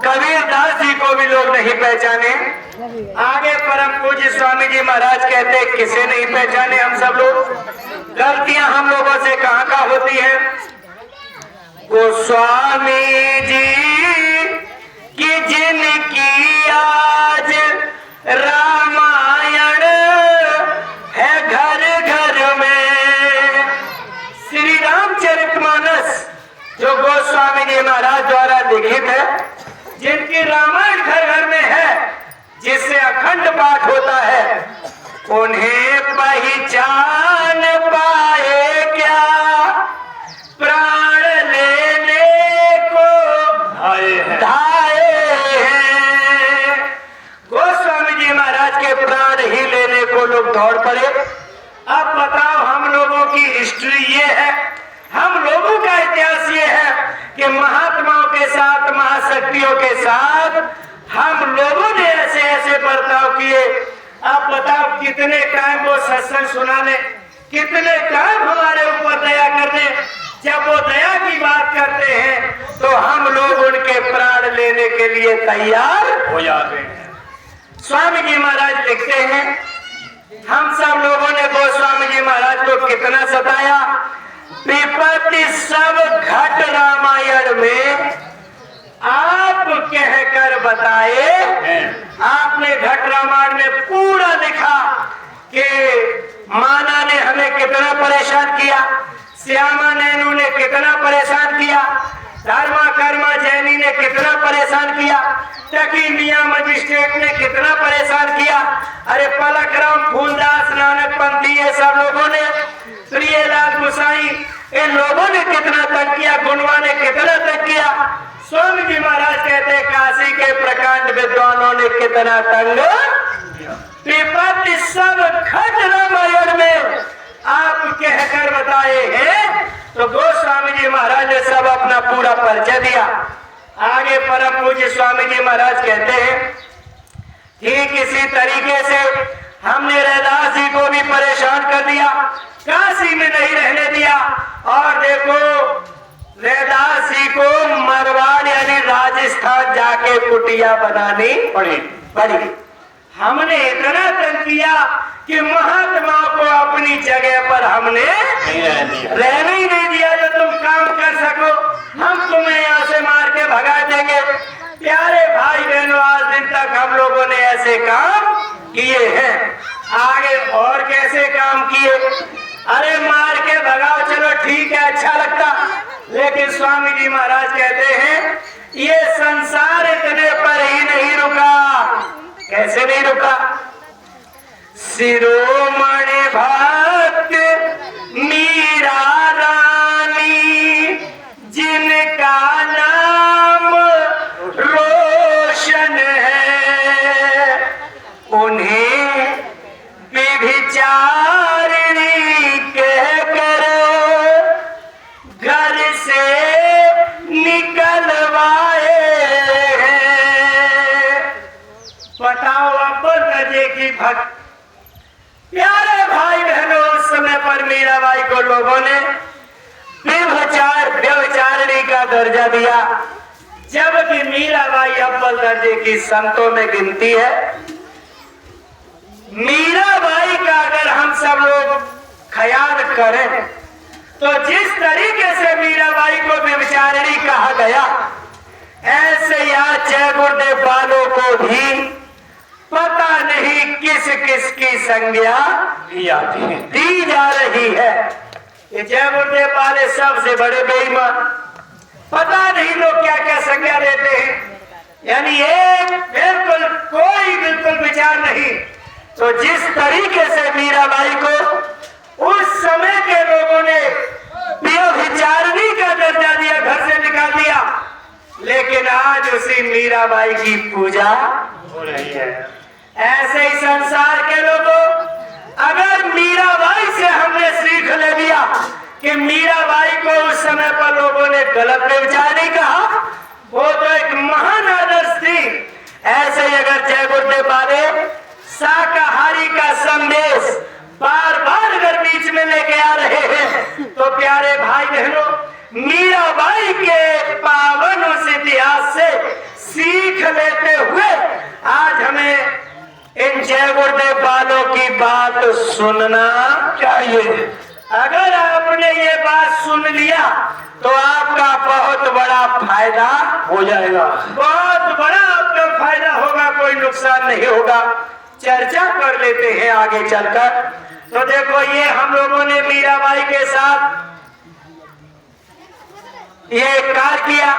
कबीर दास जी को भी लोग नहीं पहचाने। आगे परम पूज्य स्वामी जी महाराज कहते, किसे नहीं पहचाने हम सब लोग। गलतियां हम लोगों से कहाँ कहाँ होती है। गोस्वामी जी की जिनकी आज रामायण है घर घर में, श्री रामचरितमानस जो गोस्वामी जी महाराज द्वारा लिखित है, जिनकी रामायण घर घर में है, जिससे अखंड पाठ होता है, उन्हें पहचान पाए क्या प्राण लेने को धाये हैं। गोस्वामी जी महाराज के प्राण ही लेने को लोग दौड़ पड़े। अब बताओ, हम लोगों की हिस्ट्री ये है, हम लोगों का इतिहास ये है कि महात्माओं के साथ महाशक्तियों के साथ हम लोगों ने ऐसे ऐसे बर्ताव किए। आप बताओ कितने टाइम वो सत्संग सुनाने, कितने टाइम हमारे ऊपर दया करने, जब वो दया की बात करते हैं तो हम लोग उनके प्राण लेने के लिए तैयार हो जाते हैं। स्वामी जी महाराज लिखते हैं, हम सब लोगों ने गोस्वामी जी महाराज को कितना सताया। विपत्ति सब घट रामायण में आप कहकर बताए। आपने घट रामायण में पूरा लिखा कि माना ने हमें कितना परेशान किया, श्यामा नैनू ने कितना परेशान किया, धर्मा कर्मा जैनी ने कितना परेशान किया, टकी मियां मजिस्ट्रेट ने कितना परेशान किया, अरे पलकराम फूलदास नानक पंथी ये सब लोगों ने, प्रियलाल गुसाई इन लोगों ने कितना तंग किया, गुणवा ने कितना तंग किया। स्वामी जी महाराज कहते काशी के प्रकांड विद्वानों ने कितना तंग। विपत्ति सब घट रामायण में आप कहकर बताए हैं। तो गोस्वामी जी महाराज ने सब अपना पूरा परिचय दिया। आगे परम पूज्य स्वामी जी महाराज कहते हैं, ठीक इसी तरीके से हमने रैदास जी को भी परेशान कर दिया, काशी में नहीं रहने दिया। और देखो रैदास जी को मरवाड़ यानी राजस्थान जाके कुटिया बनानी पड़ी। हमने इतना तंग किया कि महात्माओं को अपनी जगह पर हमने रहने ही नहीं दिया। जो तुम काम कर सको हम तुम्हें यहाँ से मार के भगा देंगे। प्यारे भाई बहनों, आज दिन तक हम लोगों ने ऐसे काम किए हैं। आगे और कैसे काम किए? अरे मार के भगाओ चलो ठीक है, अच्छा लगता, लेकिन स्वामी जी महाराज कहते हैं ये संसार इतने पर ही नहीं रुका। कैसे नहीं रुका? शिरोमणि भक्त मीरा रानी जिनका नाम रोशन है, उन्हें व्यभिचारिणी कहकर घर से निकलवाए हैं। बताओ अब्बल दर्जे की भक्त। प्यारे भाई बहनों, उस समय पर मीराबाई को लोगों ने व्यभिचारिणी का दर्जा दिया, जबकि मीराबाई अव्वल दर्जे की संतों में गिनती है। मीराबाई का अगर हम सब लोग ख्याल करें तो जिस तरीके से मीराबाई को व्यभिचारिणी कहा गया, ऐसे यार जय गुरुदेव वालों को भी पता नहीं किस किस की संज्ञा दी जा रही है। ये जय गुरुदेव वाले सबसे बड़े बेईमान, पता नहीं लोग क्या क्या संज्ञा देते हैं। यानी एक बिल्कुल कोई बिल्कुल विचार नहीं। तो जिस तरीके से मीराबाई को उस समय के लोगों ने व्यभिचारिणी का दर्जा दिया, घर से निकाल दिया, लेकिन आज उसी मीराबाई की पूजा हो रही है। ऐसे ही संसार के लोगों, अगर मीराबाई से हमने सीख ले लिया कि मीराबाई को उस समय पर लोगों ने गलत व्यभिचारिणी कहा, वो तो एक महान आदर्श थी। ऐसे ही अगर जय गुरुदेव वाले शाकाहारी का संदेश बार बार अगर बीच में लेके आ रहे हैं, तो प्यारे भाई बहनों, मीराबाई के पावन उस इतिहास से सीख लेते हुए आज हमें इन जय गुरुदेव वालों की बात सुनना चाहिए। अगर आपने ये बात सुन लिया तो आपका बहुत बड़ा फायदा हो जाएगा, बहुत बड़ा आपका फायदा होगा, कोई नुकसान नहीं होगा। चर्चा कर लेते हैं आगे चलकर। तो देखो, ये हम लोगों ने मीराबाई के साथ ये कार्य किया।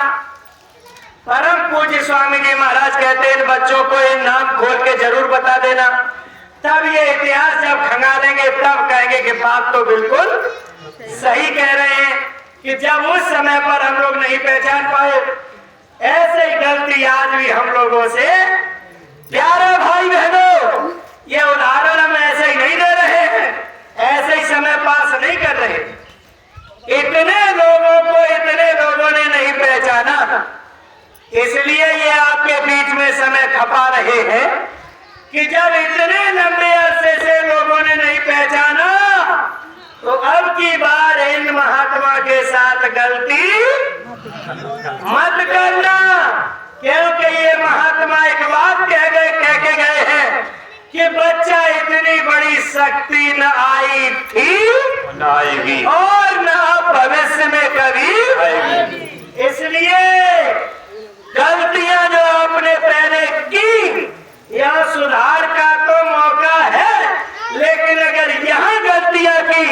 परम पूज्य स्वामी जी महाराज कहते हैं इन बच्चों को इन नाम खोल के जरूर बता देना, तब ये इतिहास जब खंगालेंगे तब कहेंगे कि बात तो बिल्कुल सही कह रहे हैं कि जब उस समय पर हम लोग नहीं पहचान पाए। ऐसे ही गलती आज भी हम लोगों से। प्यारे भाई बहनों, ये उदाहरण हम ऐसे ही नहीं दे रहे हैं, ऐसे ही समय पास नहीं कर रहे। इतने लोगों ने नहीं पहचाना, इसलिए ये आपके बीच में समय खपा रहे हैं कि जब इतने लंबे अरसे से लोगों ने नहीं पहचाना, तो अब की बार इन महात्मा के साथ गलती मत करना, क्योंकि ये महात्मा एक बात कह के गए हैं शक्ति न आई थी न आएगी और न भविष्य में कभी आएगी। इसलिए गलतियां जो आपने पहले की यह सुधार का तो मौका है, लेकिन अगर यहाँ गलतियां की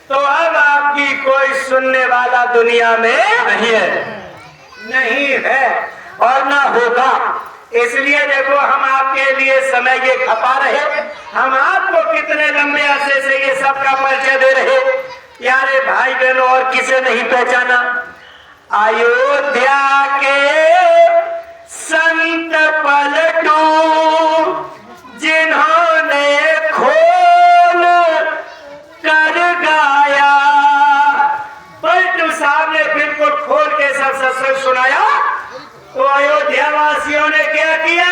तो अब आपकी कोई सुनने वाला दुनिया में नहीं है और ना होगा। इसलिए देखो हम आपके लिए समय ये खपा रहे, हम आपको कितने लंबे अरसे से ये सबका परिचय दे रहे, प्यारे भाई बहनों, और किसे नहीं पहचाना। अयोध्या के संत पलटू जिन्होंने खोल कर गाया, पलटू साहब ने बिल्कुल खोल के सब सत्संग सुनाया। तो अयोध्या वासियों ने क्या किया?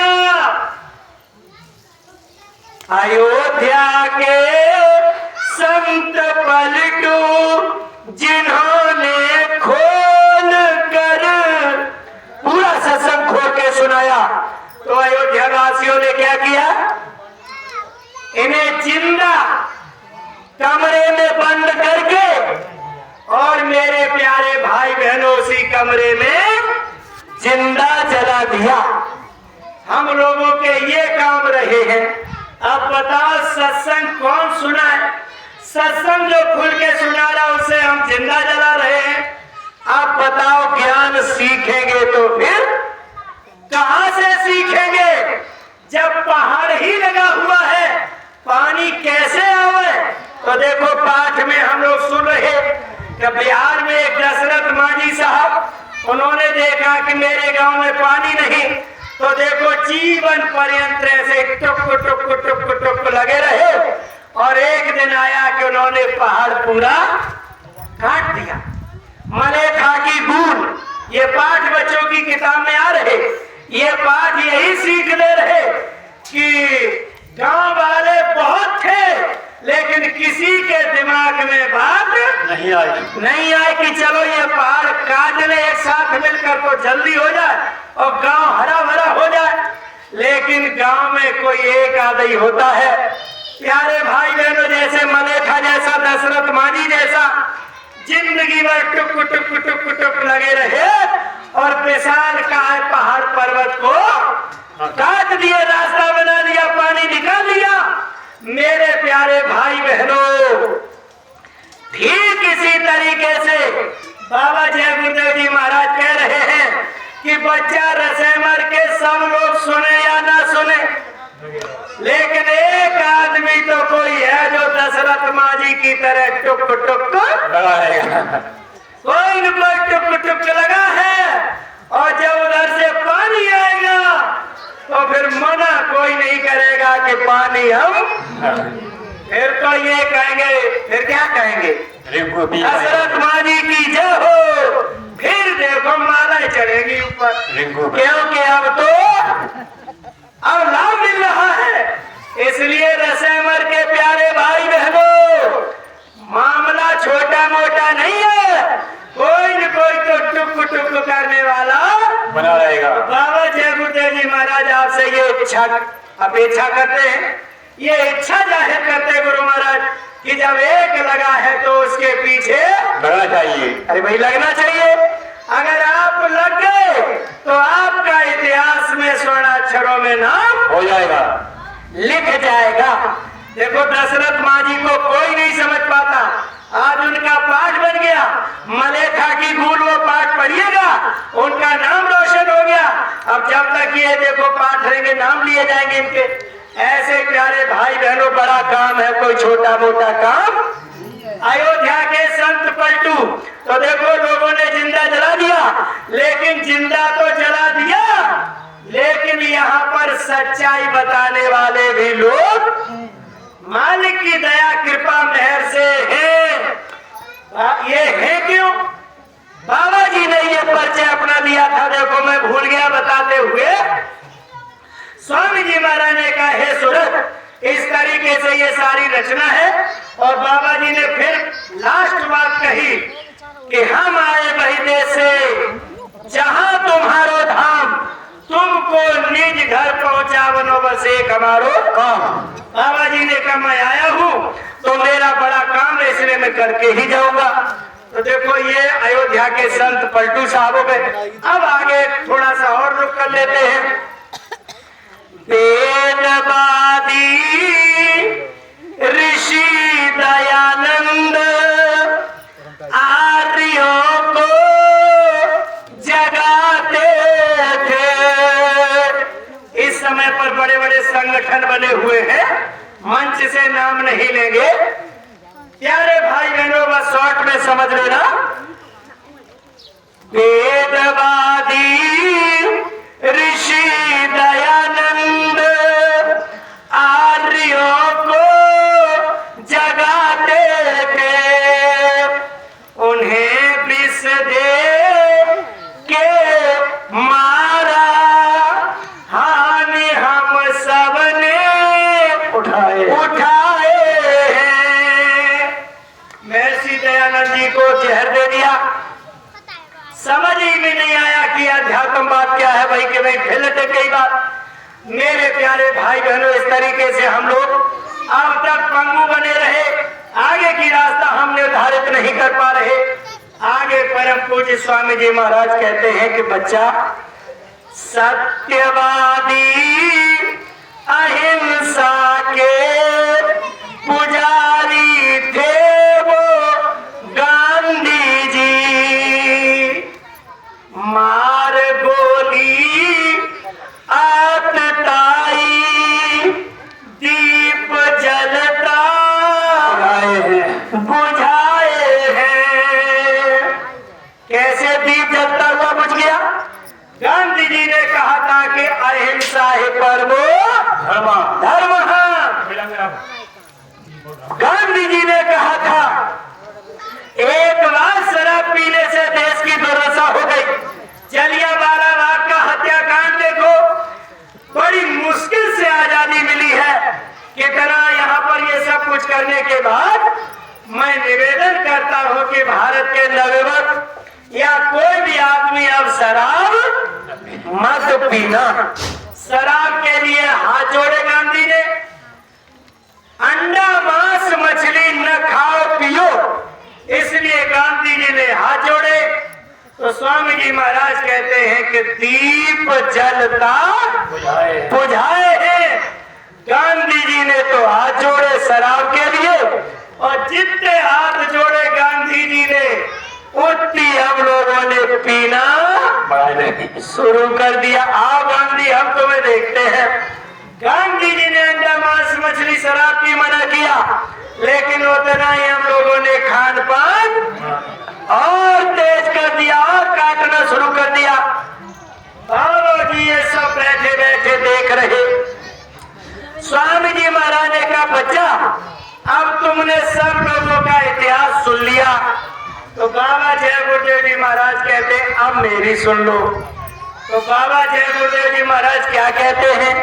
अयोध्या के संत पलटू जिन्होंने खोल कर पूरा सत्संग खोल के सुनाया, तो अयोध्या वासियों ने क्या किया? इन्हें जिंदा कमरे में बंद करके और मेरे प्यारे भाई बहनों उसी कमरे में जिंदा जला दिया। हम लोगों के ये काम रहे हैं। अब बताओ सत्संग कौन सुना है? सत्संग जो खुल के सुना रहा उसे हम जिंदा जला रहे हैं। आप बताओ ज्ञान सीखेंगे तो फिर कहां से सीखेंगे? जब पहाड़ ही लगा हुआ है पानी कैसे आवे? तो देखो पाठ में हम लोग सुन रहे कि बिहार में एक दशरथ मांझी साहब, उन्होंने देखा कि मेरे गांव में पानी नहीं, तो देखो जीवन पर्यंत ऐसे टुक टुक टुक टुक लगे रहे और एक दिन आया कि उन्होंने पहाड़ पूरा काट दिया। मलेथा की बूंद, ये पाठ बच्चों की किताब में आ रहे, ये पाठ यही सीख ले रहे कि गांव वाले बहुत थे लेकिन किसी के दिमाग में बात नहीं आई कि चलो ये पहाड़ काट ले एक साथ मिलकर तो जल्दी हो जाए और गांव हरा भरा हो जाए। लेकिन गांव में कोई एक आदमी होता है, प्यारे भाई बहनों, जैसे मलेथा जैसा, दशरथ मांझी जैसा, जिंदगी भर टुक टुक टुक टुक लगे रहे और विशाल का पहाड़ पर्वत को काट दिया, रास्ता बना दिया, पानी निकाल दिया। मेरे प्यारे भाई बहनों, ठीक इसी तरीके से बाबा जय गुरुदेव जी महाराज कह रहे हैं कि बच्चा रसेमर के सब लोग सुने या ना सुने, लेकिन एक आदमी तो कोई है जो दशरथ मांझी की तरह टुक टुक लगाएगा। कोई न कोई टुक टुक लगा है और जब उधर से पानी आएगा तो फिर मना कोई नहीं करेगा कि पानी हम, फिर तो ये कहेंगे, फिर क्या कहेंगे? दशरथ मांझी की जय हो। फिर देखो माला चढ़ेगी ऊपर, क्योंकि अब लाभ मिल रहा है। इसलिए रसेमर के प्यारे भाई बहनों, मामला छोटा मोटा नहीं है, कोई न कोई तो टुक टुक करने वाला बना रहेगा। बाबा जय गुरुदेव जी महाराज आपसे ये इच्छा अपेक्षा करते हैं, ये इच्छा जाहिर करते गुरु महाराज कि जब एक लगा है तो उसके पीछे लगना चाहिए। अरे भाई लगना चाहिए। अगर आप लग गए तो आपका इतिहास में स्वर्णाक्षरों में नाम हो जाएगा, लिख जाएगा। देखो दशरथ मांझी को कोई नहीं समझ पाता, आज उनका पाठ बन गया। मलेथा की भूल वो पाठ पढ़िएगा, उनका नाम रोशन हो गया। अब जब तक ये देखो पाठ रहेंगे नाम लिए जाएंगे इनके। ऐसे प्यारे भाई बहनों, बड़ा काम है, कोई छोटा मोटा काम। अयोध्या के संत पलटू तो देखो लोगों ने जिंदा जला दिया, लेकिन जिंदा तो जला दिया, लेकिन यहाँ पर सच्चाई बताने वाले भी लोग मालिक की दया कृपा मेहर से हैं। ये है क्यों? बाबा जी ने ये परिचय अपना दिया था, देखो मैं भूल गया बताते हुए। स्वामी जी महाराज ने कहा हे सूरत, इस तरीके से ये सारी रचना है। और बाबा जी ने फिर लास्ट बात कही कि हम आए वही देश से जहां तुम्हारो धाम, तुमको निज घर पहुंचावनो बस एक हमारो काम। बाबा जी ने कहा मैं आया हूँ तो मेरा बड़ा काम है, इसलिए मैं करके ही जाऊंगा। तो देखो ये अयोध्या के संत पलटू साहब हो गए। अब आगे थोड़ा सा और रुक कर लेते हैं। वेदवादी ऋषि दयानंद आर्यों को जगाते थे। इस समय पर बड़े बड़े संगठन बने हुए हैं, मंच से नाम नहीं लेंगे। प्यारे भाई बहनों, बस शॉर्ट में समझ लेना। वेदवादी ऋषि दयानंद आर्यों को जगाते थे, उन्हें विष दे के मारा, हानि हम सबने उठाए हैं। महर्षि दयानंद जी को जहर दे दिया। समझ ही में नहीं आया कि अध्यात्म बात क्या है भाई, कि भाई फिलते कई बार। मेरे प्यारे भाई बहनों, इस तरीके से हम लोग अब तक पंगु बने रहे, आगे की रास्ता हम निर्धारित नहीं कर पा रहे। आगे परम पूज्य स्वामी जी महाराज कहते हैं कि बच्चा, सत्यवादी अहिंसा के पुजारी थे वो गांधी जी। मार गोली आतताई दीप जलता बुझाए हैं। कैसे दीप जलता हुआ बुझ गया? गांधी जी ने कहा था कि अहिंसा ही परमो धर्म। गांधी जी ने कहा था एक बार शराब पीने से देश की दुर्दशा हो गई। जलियांवाला बाग का हत्याकांड देखो, बड़ी मुश्किल से आजादी मिली है। कितना यहाँ पर ये सब कुछ करने के बाद मैं निवेदन करता हूँ कि भारत के नवयुवक या कोई भी आदमी अब शराब मत पीना। शराब के लिए हाथ जोड़े गांधी ने। अंडा मांस मछली न खाओ पियो, इसलिए गांधी जी ने हाथ जोड़े। तो स्वामी जी महाराज कहते हैं कि दीप जलता बुझाए हैं। गांधी जी ने तो हाथ जोड़े शराब के लिए, और जितने हाथ जोड़े गांधी जी ने उतनी हम लोगों ने पीना शुरू कर दिया। आओ गांधी, हम तुम्हें देखते हैं। गांधी जी ने अंडा मांस मछली शराब की मना किया, लेकिन उतना ही हम लोगों ने खान पान और तेज कर दिया और काटना शुरू कर दिया। बाबा जी ये सब बैठे बैठे देख रहे। स्वामी जी महाराज ने कहा बच्चा, अब तुमने सब लोगों का इतिहास सुन लिया। तो बाबा जय गुरुदेव जी महाराज कहते अब मेरी सुन लो। तो बाबा जय गुरुदेव जी महाराज क्या कहते हैं?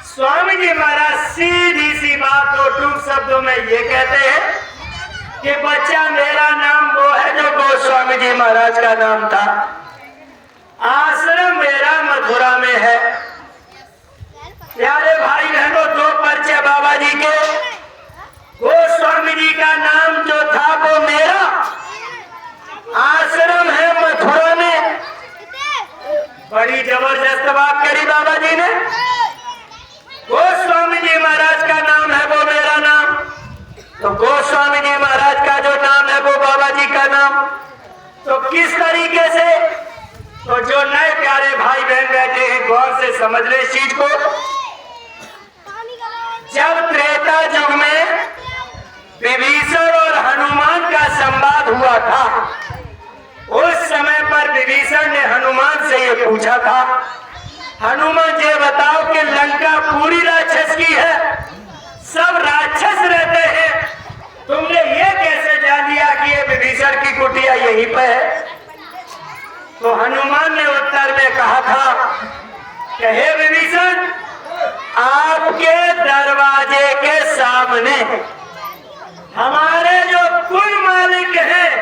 स्वामी जी महाराज सीधी सी बात को टूक शब्दों में ये कहते हैं कि बच्चा, मेरा नाम वो है जो गोस्वामी जी महाराज का नाम था। आश्रम मेरा मथुरा में है। प्यारे भाई बहनों, दो परिचय बाबा जी के। गोस्वामी जी का नाम जो था वो मेरा, आश्रम है मथुरा में। बड़ी जबरदस्त बात करी बाबा जी ने। गोस्वामी जी महाराज का नाम है वो मेरा नाम, तो गोस्वामी जी महाराज का जो नाम है वो बाबा जी का नाम। तो किस तरीके से? तो जो नए प्यारे भाई बहन बैठे हैं गौर से समझ ले इस चीज को। जब त्रेता युग में विभीषण और हनुमान का संवाद हुआ था, उस समय पर विभीषण ने हनुमान से ये पूछा था, हनुमान जी बताओ कि लंका पूरी राक्षस की है, सब राक्षस रहते हैं, तुमने ये कैसे जान लिया कि ये विभीषण की कुटिया यहीं पे है? तो हनुमान ने उत्तर में कहा था कि हे विभीषण, आपके दरवाजे के सामने हमारे जो कुल मालिक हैं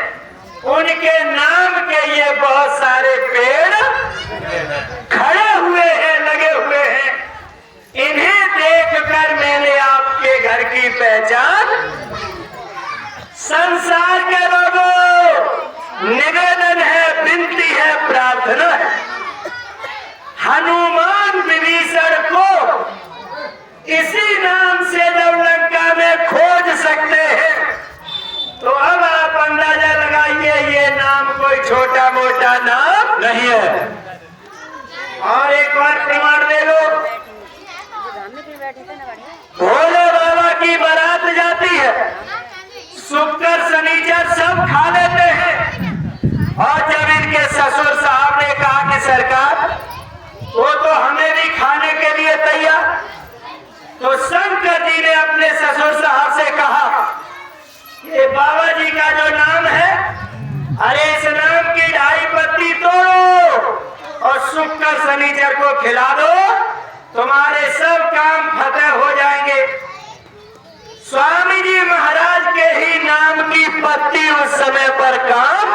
उनके नाम के ये बहुत सारे पेड़ खड़े हुए हैं, लगे हुए हैं। इन्हें प्रार्थना है। हनुमान विभीषण को इसी नाम से जब लंका में खोज सकते हैं, तो अब आप अंदाजा लगाइए ये नाम कोई छोटा मोटा नाम नहीं है। और एक बार प्रमाण ले लो, भोले बाबा की बारात जाती है, शुक्र शनिचर सब खा लेते हैं, और जब इनके ससुर साहब ने कहा कि सरकार वो तो हमें भी खाने के लिए तैयार, तो शंकर जी ने अपने ससुर साहब से कहा ये बाबा जी का जो नाम है, अरे इस नाम की 2.5 पत्ती तोड़ो और शुक्र शनिचर को खिला दो, तुम्हारे सब काम फतेह हो जाएंगे। स्वामी जी महाराज के ही नाम की पत्ती उस समय पर काम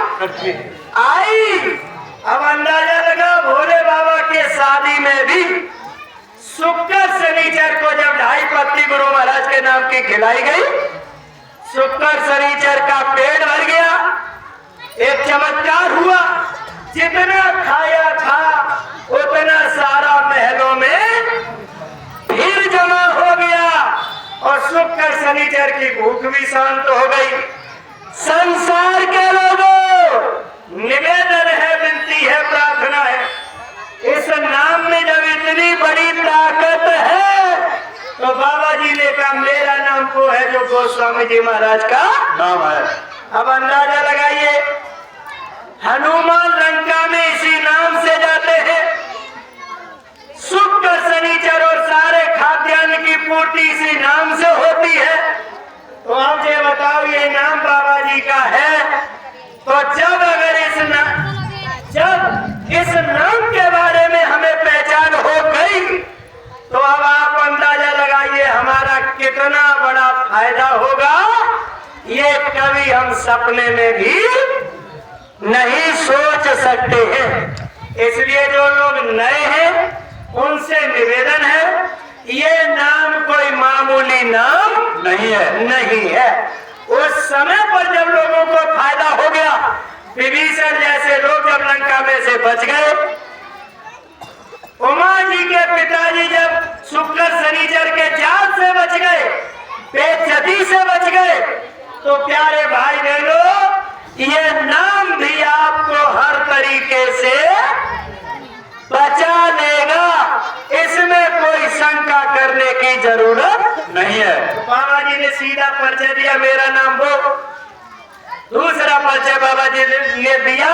आई। अब अंदाजा लगा, भोले बाबा के शादी में भी शुक्र शनिचर को जब 2.5 पत्ती गुरु महाराज के नाम की खिलाई गई, शुक्र शनिचर का पेट भर गया। एक चमत्कार हुआ, जितना खाया था उतना सारा महलों में भीड़ जमा हो गया और शुक्र शनिचर की भूख भी शांत हो गई। संसार के लोगों, निवेदन है, विनती है, प्रार्थना है, इस नाम में जब इतनी बड़ी ताकत है, तो बाबा जी ने कहा मेरा नाम वो है जो गोस्वामी जी महाराज का नाम है। अब अंदाजा लगाइए, हनुमान लंका में इसी नाम से जाते हैं, शुक्र शनिचर और सारे खाद्यान्न की पूर्ति इसी नाम से होती है। तो आप ये बताओ, ये नाम बाबा जी का है, तो जब अगर इस नाम के बारे में हमें पहचान हो गई, तो अब आप अंदाजा लगाइए हमारा कितना बड़ा फायदा होगा। ये कभी हम सपने में भी नहीं सोच सकते हैं। इसलिए जो लोग नए हैं उनसे निवेदन है, ये नाम कोई मामूली नाम नहीं है। उस समय पर जब लोगों को फायदा हो गया, विभीषण जैसे लोग जब लंका में से बच गए, उमा जी के पिताजी जब शुक्र शनिचर के जाल से बच गए, बेइज्जती से बच गए, तो प्यारे भाई बहनों, ये नाम भी आपको हर तरीके से बचा लेगा, इसमें कोई शंका करने की जरूरत नहीं है। बाबा जी ने सीधा परिचय दिया, मेरा नाम वो। दूसरा परिचय बाबा जी ने दिया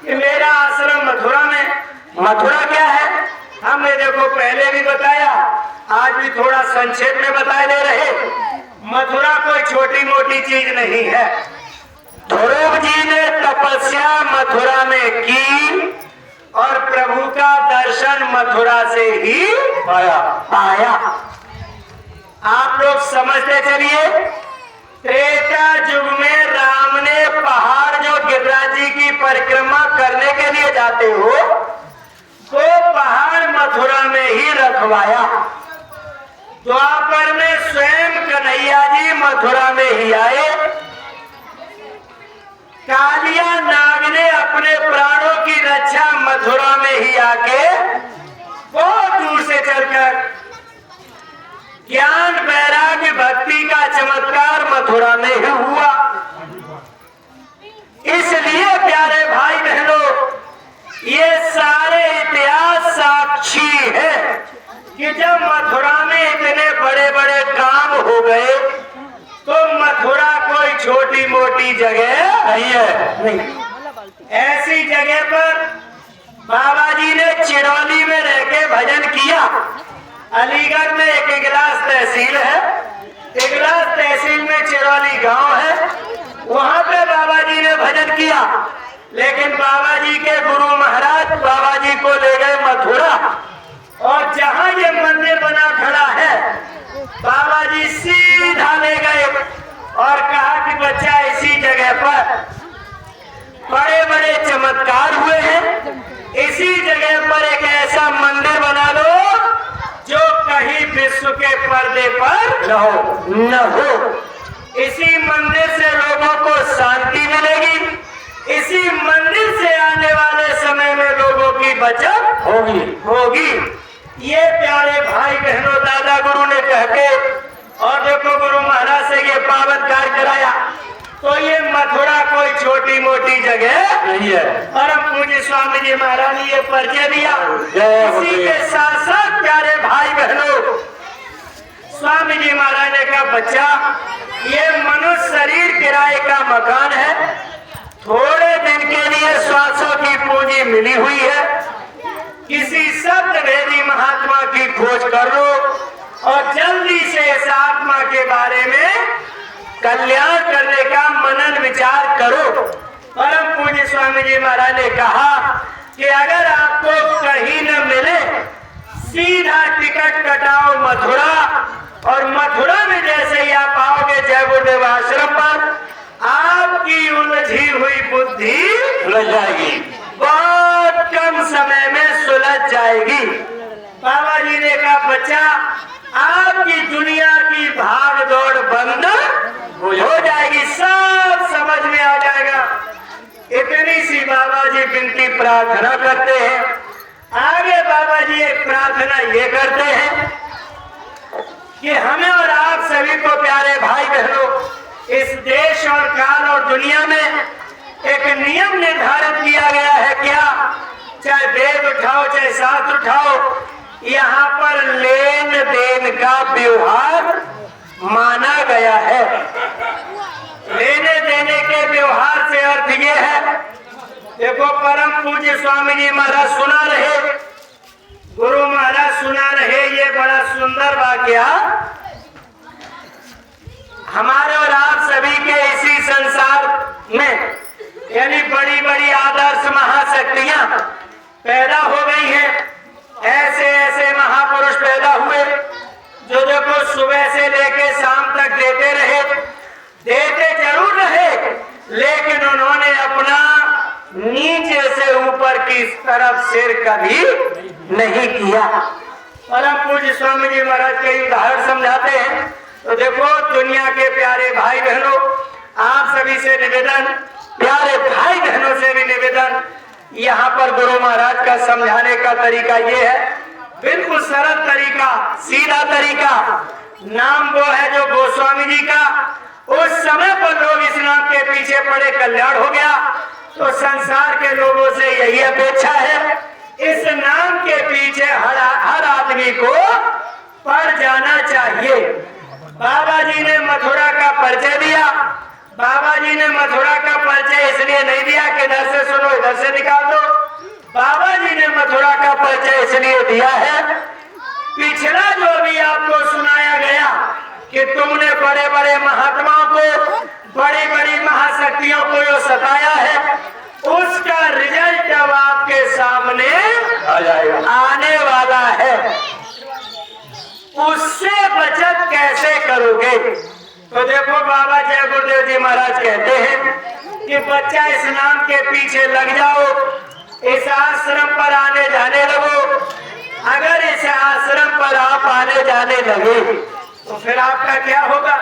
कि मेरा आश्रम मथुरा में। मथुरा क्या है हमने देखो पहले भी बताया, आज भी थोड़ा संक्षेप में बता दे रहे। मथुरा कोई छोटी मोटी चीज नहीं है। ध्रुव जी ने तपस्या मथुरा में की और प्रभु का दर्शन मथुरा से ही पाया। आप लोग समझते चलिए, त्रेता युग में राम ने पहाड़ जो गिरिराज जी की परिक्रमा करने के लिए जाते हो, तो पहाड़ मथुरा में ही रखवाया। द्वापर में स्वयं कन्हैया जी मथुरा में ही आए। कालिया नाग ने अपने प्राणों की रक्षा मथुरा में ही आके बहुत दूर से चलकर ज्ञान वैराग्य भक्ति का चमत्कार मथुरा में ही हुआ। इसलिए प्यारे भाई बहनों, ये सारे इतिहास साक्षी है कि जब मथुरा में इतने बड़े बड़े काम हो गए, तो मथुरा कोई छोटी मोटी जगह नहीं है। ऐसी जगह पर बाबा जी ने चिरौली में रह के भजन किया। अलीगढ़ में एक इगलास तहसील है, इगलास तहसील में चिरौली गांव है, वहां पे बाबा जी ने भजन किया। लेकिन बाबा जी के गुरु महाराज बाबा जी को ले गए मथुरा, और जहां ये मंदिर बना खड़ा है, बाबा जी सीधा ले गए और कहा कि बच्चा इसी जगह पर बड़े बड़े चमत्कार हुए हैं, इसी जगह पर एक ऐसा मंदिर बना लो जो कहीं विश्व के पर्दे पर न हो। इसी मंदिर से लोगों को शांति मिलेगी, इसी मंदिर से आने वाले समय में लोगों बचत होगी। होगी। ये प्यारे भाई बहनों दादा गुरु ने कह के और देखो गुरु महाराज से ये पावन कार्य कराया। तो ये मथुरा कोई छोटी मोटी जगह नहीं है। परम पूज्य स्वामी जी महाराज ने ये परिचय दिया। जय हो इसी के साथ साथ प्यारे भाई बहनों स्वामी जी महाराज ने कहा बच्चा ये मनुष्य शरीर किराए का मकान है, थोड़े दिन के लिए श्वासों की पूंजी मिली हुई है, किसी सत्य वेदी महात्मा की खोज कर लो और जल्दी से इस आत्मा के बारे में कल्याण करने का मनन विचार करो। परम पूज्य स्वामी जी महाराज ने कहा कि अगर आपको कहीं न मिले सीधा टिकट कटाओ मथुरा, और मथुरा में जैसे ही आप आओगे जय गुरुदेव आश्रम पर आपकी उलझी हुई बुद्धि सुलझ जाएगी, बहुत कम समय में सुलझ जाएगी। बाबा जी ने कहा बच्चा आपकी दुनिया की भाग दौड़ बंद हो जाएगी, सब समझ में आ जाएगा। इतनी सी बाबा जी विनती प्रार्थना करते हैं। आगे बाबा जी एक प्रार्थना ये करते हैं कि हमें और आप सभी को प्यारे भाई बहनों इस देश और काल और दुनिया में एक नियम निर्धारित किया गया है। क्या? चाहे वेद उठाओ चाहे शास्त्र उठाओ, यहाँ पर लेन देन का व्यवहार माना गया है। लेने देने के व्यवहार से अर्थ ये है, देखो परम पूज्य स्वामी जी महाराज सुना रहे, गुरु महाराज सुना रहे ये बड़ा सुंदर वाक्या हमारे और आप सभी के इसी संसार में, यानी बड़ी बड़ी आदर्श महाशक्तियां पैदा हो गई हैं। ऐसे ऐसे महापुरुष पैदा हुए जो देखो सुबह से लेके शाम तक देते रहे, देते जरूर रहे, लेकिन उन्होंने अपना नीचे से ऊपर की तरफ सिर कभी नहीं किया। परम पूज्य स्वामी जी महाराज कई उदाहरण समझाते हैं। तो देखो दुनिया के प्यारे भाई बहनों आप सभी से निवेदन, प्यारे भाई बहनों से भी निवेदन, यहाँ पर गुरु महाराज का समझाने का तरीका ये है, बिल्कुल सरल तरीका, सीधा तरीका। नाम वो है जो गोस्वामी जी का, उस समय पर लोग इस नाम के पीछे पड़े कल्याण हो गया। तो संसार के लोगों से यही अपेक्षा है, इस नाम के पीछे हर आदमी को पड़ जाना चाहिए। बाबा जी ने मथुरा का परिचय दिया। बाबा जी ने मथुरा का परिचय इसलिए नहीं दिया कि इधर से सुनो इधर से निकाल दो। बाबा जी ने मथुरा का परिचय इसलिए दिया है, पिछला जो भी आपको सुनाया गया कि तुमने बड़े बड़े महात्माओं को, बड़ी बड़ी महाशक्तियों को जो सताया है, उसका रिजल्ट अब आपके सामने आ जाएगा, आने वाला है। उससे बचत कैसे करोगे? तो देखो बाबा जय गुरुदेव जी महाराज कहते हैं कि बच्चा इस नाम के पीछे लग जाओ, इस आश्रम पर आने जाने लगो। अगर इस आश्रम पर आप आने जाने लगे तो फिर आपका क्या होगा?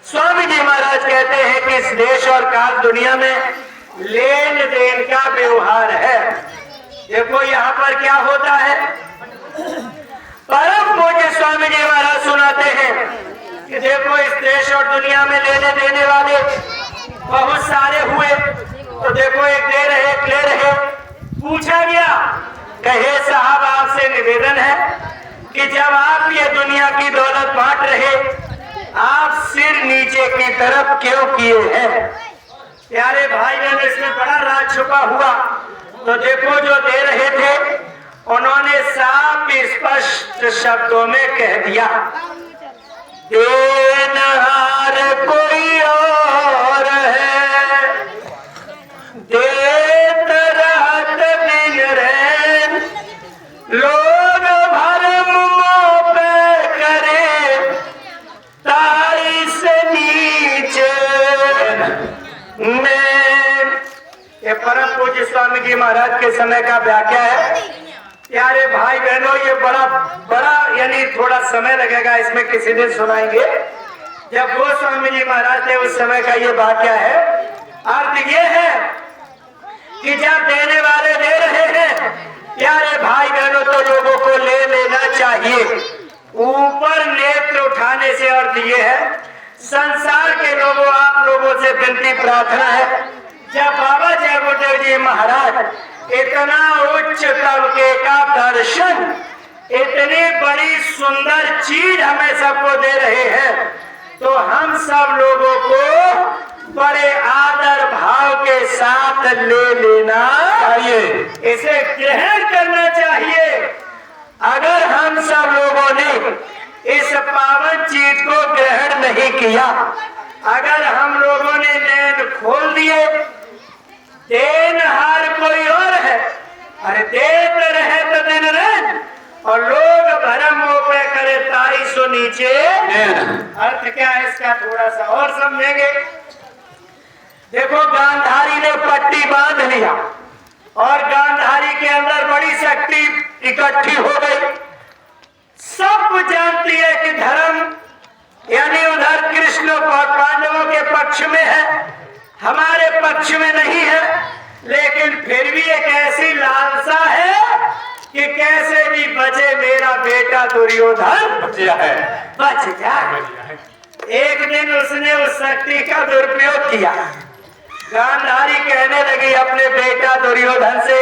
स्वामी जी महाराज कहते हैं कि इस देश और काल दुनिया में लेन देन का व्यवहार है। देखो यहाँ पर क्या होता है, परम पूज्य स्वामी जी महाराज सुनाते हैं कि देखो इस देश और दुनिया में लेने देने वाले बहुत सारे हुए। तो देखो एक दे रहे एक ले रहे। पूछा गया, कहे साहब आपसे निवेदन है कि जब आप ये दुनिया की दौलत बांट रहे, आप सिर नीचे की तरफ क्यों किए हैं? प्यारे भाई बहन इसमें बड़ा राज छुपा हुआ। तो देखो जो दे रहे थे उन्होंने साफ स्पष्ट शब्दों में कह दिया, देनहार कोई और है, देत रहत दिन रैन, लोग भरम मोह पे करे, ताई से नीचे में। ये परम पूज्य स्वामी जी महाराज के समय का व्याख्या है। प्यारे भाई बहनों ये बड़ा यानी थोड़ा समय लगेगा, इसमें किसी दिन सुनाएंगे। जब वो स्वामी जी महाराज थे उस समय का ये वाक्या है। अर्थ ये है कि जब देने वाले दे रहे हैं, प्यारे भाई बहनों, तो लोगों को ले लेना चाहिए। ऊपर नेत्र उठाने से अर्थ ये है, संसार के लोगों, आप लोगों से विनती प्रार्थना है, जब बाबा जय गुरुदेव जी महाराज इतना उच्च तबके का दर्शन, इतनी बड़ी सुंदर चीज हमें सबको दे रहे हैं, तो हम सब लोगों को बड़े आदर भाव के साथ ले लेना चाहिए, इसे ग्रहण करना चाहिए। अगर हम सब लोगों ने इस पावन चीज को ग्रहण नहीं किया, अगर हम लोगों ने नैन खोल दिए, देनहार कोई और है, अरे देते रहे तो दिन रहे, और लोग भरम मोपे करे ताई सो नीचे। अर्थ क्या है इसका, थोड़ा सा और समझेंगे। देखो, गांधारी ने पट्टी बांध लिया और गांधारी के अंदर बड़ी शक्ति इकट्ठी हो गई। सब कुछ जानती है कि धर्म यानी उधर कृष्ण पांडवों के पक्ष में है, हमारे पक्ष में नहीं है, लेकिन फिर भी एक ऐसी लालसा है कि कैसे भी बचे मेरा बेटा दुर्योधन बच जाए। एक दिन उसने उस शक्ति का दुरुपयोग किया। गांधारी कहने लगी अपने बेटा दुर्योधन से,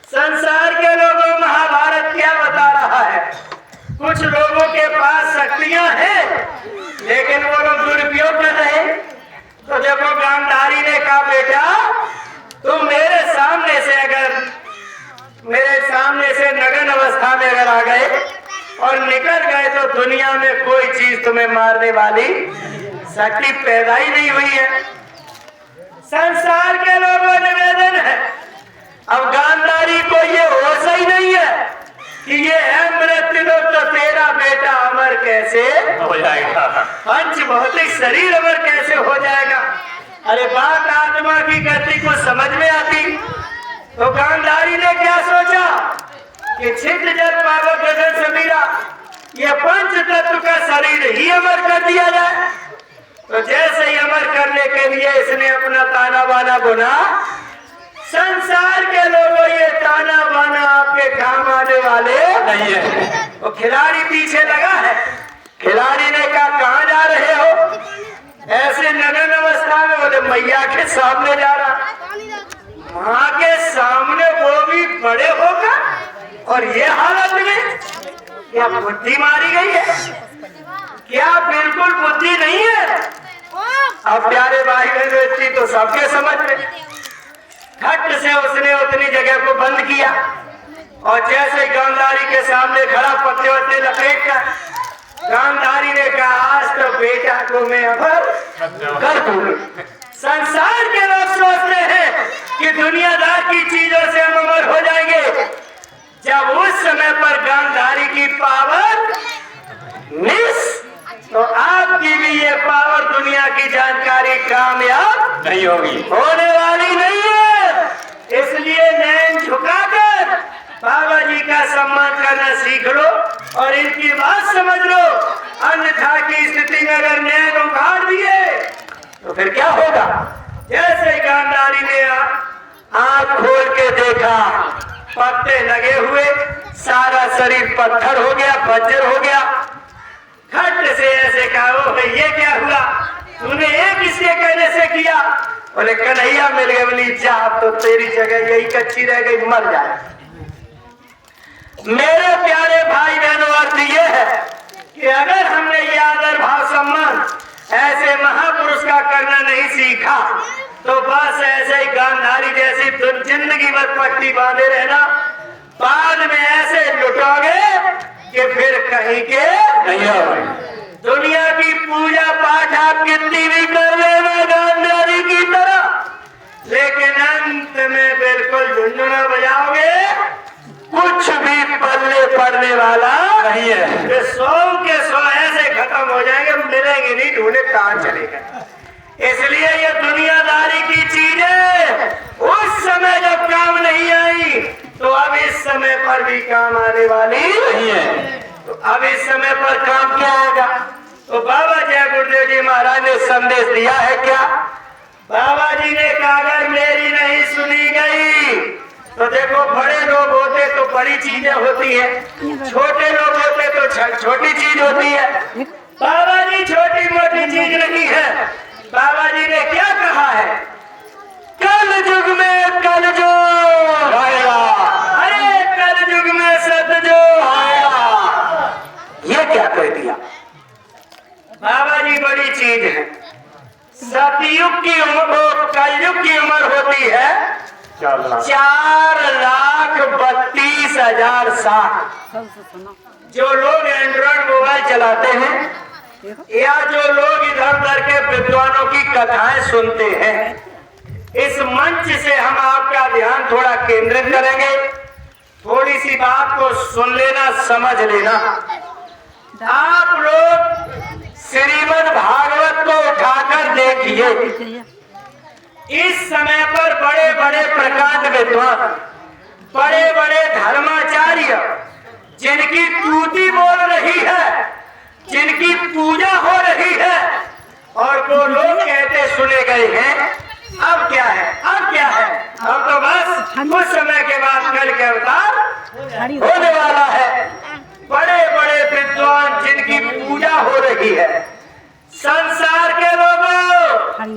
संसार के लोगों, महाभारत क्या बता रहा है, कुछ लोगों के पास शक्तियां हैं लेकिन वो लोग दुरुपयोग कर रहे। तो देखो, गांधारी ने कहा, बेटा तुम मेरे सामने से नग्न अवस्था में अगर आ गए और निकल गए तो दुनिया में कोई चीज तुम्हें मारने वाली शक्ति पैदा ही नहीं हुई है। संसार के लोगों निवेदन है, अब गांधारी को ये होश ही नहीं है कि ये है मृत्यु, तो तेरा बेटा अमर कैसे हो जाएगा, पंच भौतिक शरीर अमर कैसे हो जाएगा। अरे बात आत्मा की गति को समझ में आती। तो गांधारी ने क्या सोचा कि छिद्र जल पावक गगन समीरा, ये पंच तत्व का शरीर ही अमर कर दिया जाए। तो जैसे ही अमर करने के लिए इसने अपना ताना बाना बुना, संसार के लोगों, ये ताना बाना आपके काम आने वाले नहीं है। तो खिलाड़ी पीछे लगा है। खिलाड़ी ने कहा, कहाँ जा रहे हो? ऐसे नग्न अवस्था में? बोले, मैया के सामने जा रहा। माँ के सामने, वो भी बड़े होकर, और ये हालत में? क्या बुद्धि मारी गई है? क्या बिल्कुल बुद्धि नहीं है? अब प्यारे भाई बहनों, इतनी तो सबके समझ में। खट से उसने उतनी जगह को बंद किया और जैसे गांधारी के सामने खड़ा पत्ते वत्ते लपेट कर गांधारी ने कहा, आज तो बेटा को मैं अमर कर दूंगी। संसार के लोग सोचते हैं कि दुनियादार की चीजों से हम अमर हो जाएंगे। जब उस समय पर गांधारी की पावर मिस, तो आपकी भी ये पावर दुनिया की जानकारी कामयाब नहीं होगी, होने वाली नहीं है। इसलिए नैन झुकाकर बाबा जी का सम्मान करना सीख लो और इनकी बात समझ लो। अन्यथा की स्थिति में अगर नैन उखाड़ दिए तो फिर क्या होगा? जैसे गांधारी ने आंख खोल के देखा, पत्ते लगे हुए, सारा शरीर पत्थर हो गया, बंजर हो गया। खट से ऐसे कहा, ओ भाई ये क्या हुआ? तूने ये किसके कहने से किया? बोले, कन्हैया मिल गए। बोली, जा, तो तेरी जगह यही कच्ची रह गई, मर जाए। मेरे प्यारे भाई बहनों, अर्थ ये है कि अगर हमने ये आदर भाव सम्मान ऐसे महापुरुष का करना नहीं सीखा, तो बस ऐसे ही गांधारी जैसी जिंदगी भर पट्टी बांधे रहना, बाद में ऐसे लुटोगे कि फिर कहीं के नहीं होगे। दुनिया की पूजा पाठ आप कितनी भी कर लेना गांधारी की तरह, लेकिन अंत में बिल्कुल झुंझुना बजाओगे, कुछ भी पल्ले पड़ने वाला नहीं है। ये 100 के 100 ऐसे खत्म हो जाएंगे, मिलेंगे नहीं, ढूंढे कहां चलेगा। इसलिए ये दुनियादारी की चीजें उस समय जब काम नहीं आई, तो अब इस समय पर भी काम आने वाली नहीं है। तो अब इस समय पर काम क्या आएगा? तो बाबा जय गुरुदेव जी महाराज ने संदेश दिया है क्या? बाबा जी ने कहा, अगर मेरी नहीं सुनी गई तो देखो, बड़े लोग होते बड़ी चीजें होती है, छोटे लोग होते तो छोटी चीज होती है। बाबा जी छोटी मोटी चीज नहीं है। बाबा जी ने क्या कहा है? कल युग में कलयुग आएगा। अरे कल युग में सतयुग आएगा। ये क्या कह दिया? बाबा जी बड़ी चीज है। सतयुग की उम्र, कलयुग की उम्र होती है 4,32,000 साल। जो लोग एंड्रॉइड मोबाइल चलाते हैं या जो लोग इधर उधर के विद्वानों की कथाएं सुनते हैं, इस मंच से हम आपका ध्यान थोड़ा केंद्रित करेंगे। थोड़ी सी बात को सुन लेना, समझ लेना। आप लोग श्रीमद् भागवत को उठाकर देखिए। इस समय पर बड़े बड़े प्रकांड विद्वान, बड़े बड़े धर्माचार्य, जिनकी स्तुति बोल रही है, जिनकी पूजा हो रही है, और वो लोग कहते सुने गए हैं अब क्या है, अब क्या है, अब तो बस कुछ समय के बाद कल के अवतार होने वाला है। बड़े बड़े विद्वान जिनकी पूजा हो रही है। संसार के लोगों,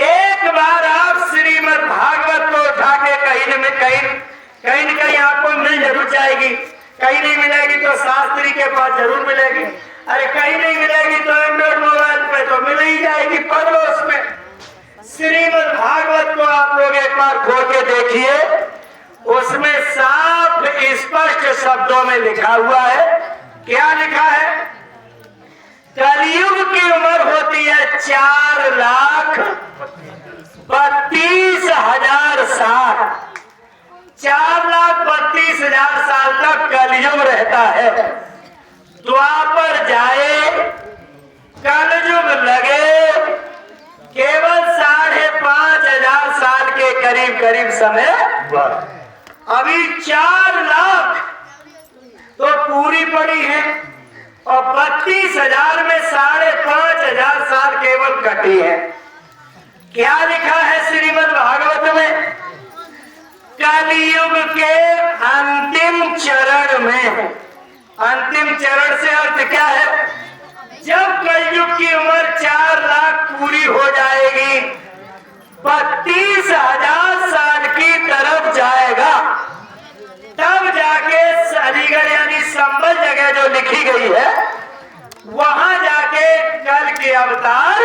एक बार आप श्रीमद् भागवत को उठा के कहीं न कहीं आपको मिल जरूर जाएगी। कहीं नहीं मिलेगी तो शास्त्री के पास जरूर मिलेगी। अरे कहीं नहीं मिलेगी तो एंड्रॉइड मोबाइल पे तो मिल ही जाएगी, पढ़ लो उसमें। श्रीमद् भागवत को आप लोग एक बार खोल के देखिए। उसमें साफ स्पष्ट शब्दों में लिखा हुआ है। क्या लिखा है? कलयुग की उम्र होती है 4,32,000 साल। 4,32,000 साल तक कलयुग रहता है। द्वापर जाए, कलयुग लगे, केवल 5,500 साल के करीब करीब समय। अभी 4 लाख तो पूरी पड़ी है और 32,000 में 5,500 साल केवल कटी है। क्या लिखा है श्रीमद् भागवत में? कलयुग के अंतिम चरण में। अंतिम चरण से अर्थ क्या है? जब कलयुग की उम्र 4 लाख पूरी हो जाएगी, 32,000 साल की तरफ जाएगा, तब जाके अलीगढ़ यानी संबल जगह जो लिखी गई है, वहां जाके कल के अवतार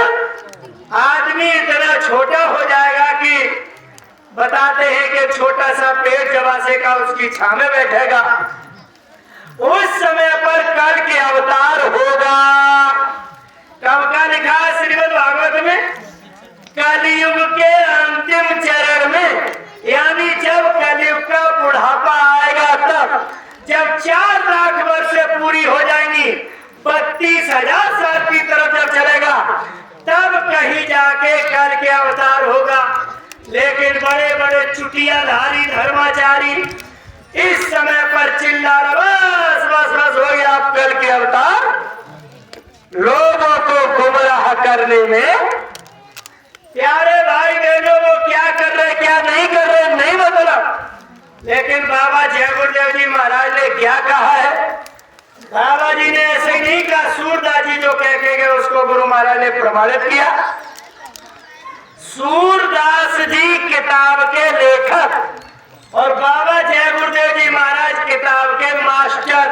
आदमी इतना छोटा हो जाएगा कि बताते हैं कि छोटा सा पेड़ जवासे का उसकी छाव में बैठेगा। उस समय पर कल के अवतार होगा। कब का लिखा है श्रीमद् भागवत में? कलयुग के अंतिम चरण में, यानी जब कलयुग का बुढ़ापा आएगा, तब जब 4 लाख वर्ष पूरी हो जाएंगी, 32,000 साल की तरफ जब चलेगा, तब कहीं जाके कल के अवतार होगा। लेकिन बड़े बड़े चुटियाधारी धर्माचारी इस समय पर चिल्ला रहे, बस बस बस हो गया आप कल के अवतार। लोगों को गुमराह करने में। प्यारे भाई बहनों, वो क्या कर रहे क्या नहीं कर रहे नहीं मतलब। लेकिन बाबा जय गुरुदेव जी महाराज ने क्या कहा है? बाबा जी ने ऐसे नहीं कहा। सूरदास जी जो कह के गए उसको गुरु महाराज ने प्रमाणित किया। सूरदास जी किताब के लेखक और बाबा जय गुरुदेव जी महाराज किताब के मास्टर,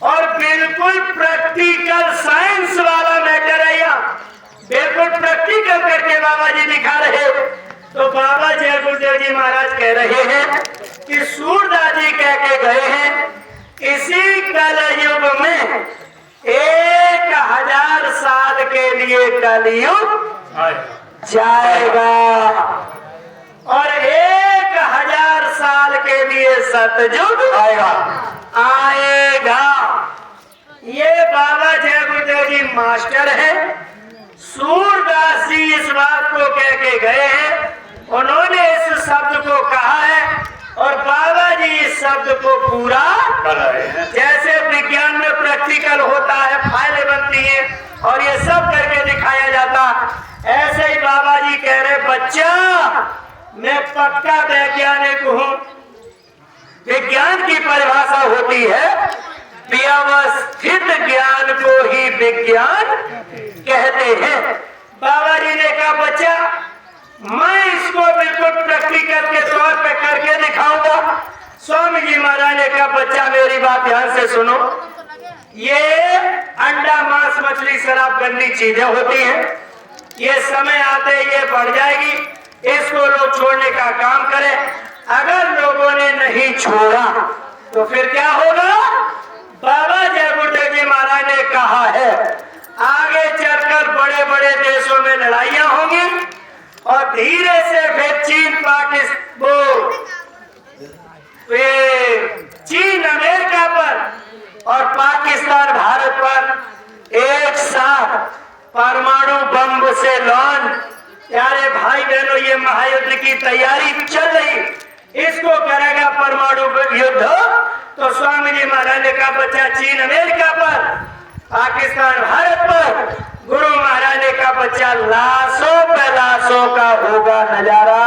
और बिल्कुल प्रैक्टिकल साइंस वाला मैटर है यहाँ। बिल्कुल प्रैक्टिकल करके बाबा जी दिखा रहे। तो बाबा जय गुरुदेव जी महाराज कह रहे हैं कि सूरदास जी कह के गए हैं, इसी कलयुग में 1,000 साल के लिए कलयुग जाएगा और 1,000 साल के लिए सतयुग आएगा। ये बाबा जय गुरुदेव जी मास्टर है। सूरदास जी इस बात को कह के गए हैं, उन्होंने इस शब्द को कहा है और बाबा जी इस शब्द को पूरा कर रहे हैं। जैसे विज्ञान में प्रैक्टिकल होता है, फाइलें बनती है और ये सब करके दिखाया जाता, ऐसे ही बाबा जी कह रहे, बच्चा मैं पक्का वैज्ञानिक हूँ, विज्ञान की परिभाषा होती है, व्यवस्थित ज्ञान को ही विज्ञान कहते हैं। बाबा जी ने कहा बच्चा मैं इसको बिल्कुल प्रैक्टिकल के तौर पे करके दिखाऊंगा। स्वामी जी महाराज ने कहा बच्चा मेरी बात ध्यान से सुनो, ये अंडा मांस मछली शराब गंदी चीजें होती हैं, ये समय आते ये बढ़ जाएगी, इसको लोग छोड़ने का काम करें। अगर लोगों ने नहीं छोड़ा तो फिर क्या होगा? बाबा जय बुड्ढे जी महाराज ने कहा है आगे चलकर बड़े बड़े देशों में लड़ाइयां होंगी और धीरे से फिर चीन चीन अमेरिका पर और पाकिस्तान भारत पर एक साथ परमाणु बम से लॉन्च। प्यारे भाई बहनों, ये महायुद्ध की तैयारी चल रही, इसको करेगा परमाणु युद्ध। तो स्वामी जी महाराज ने कहा बच्चा चीन अमेरिका पर, पाकिस्तान भारत पर, गुरु महाराज ने कहा बच्चा लाशों पे लाशों का होगा नजारा,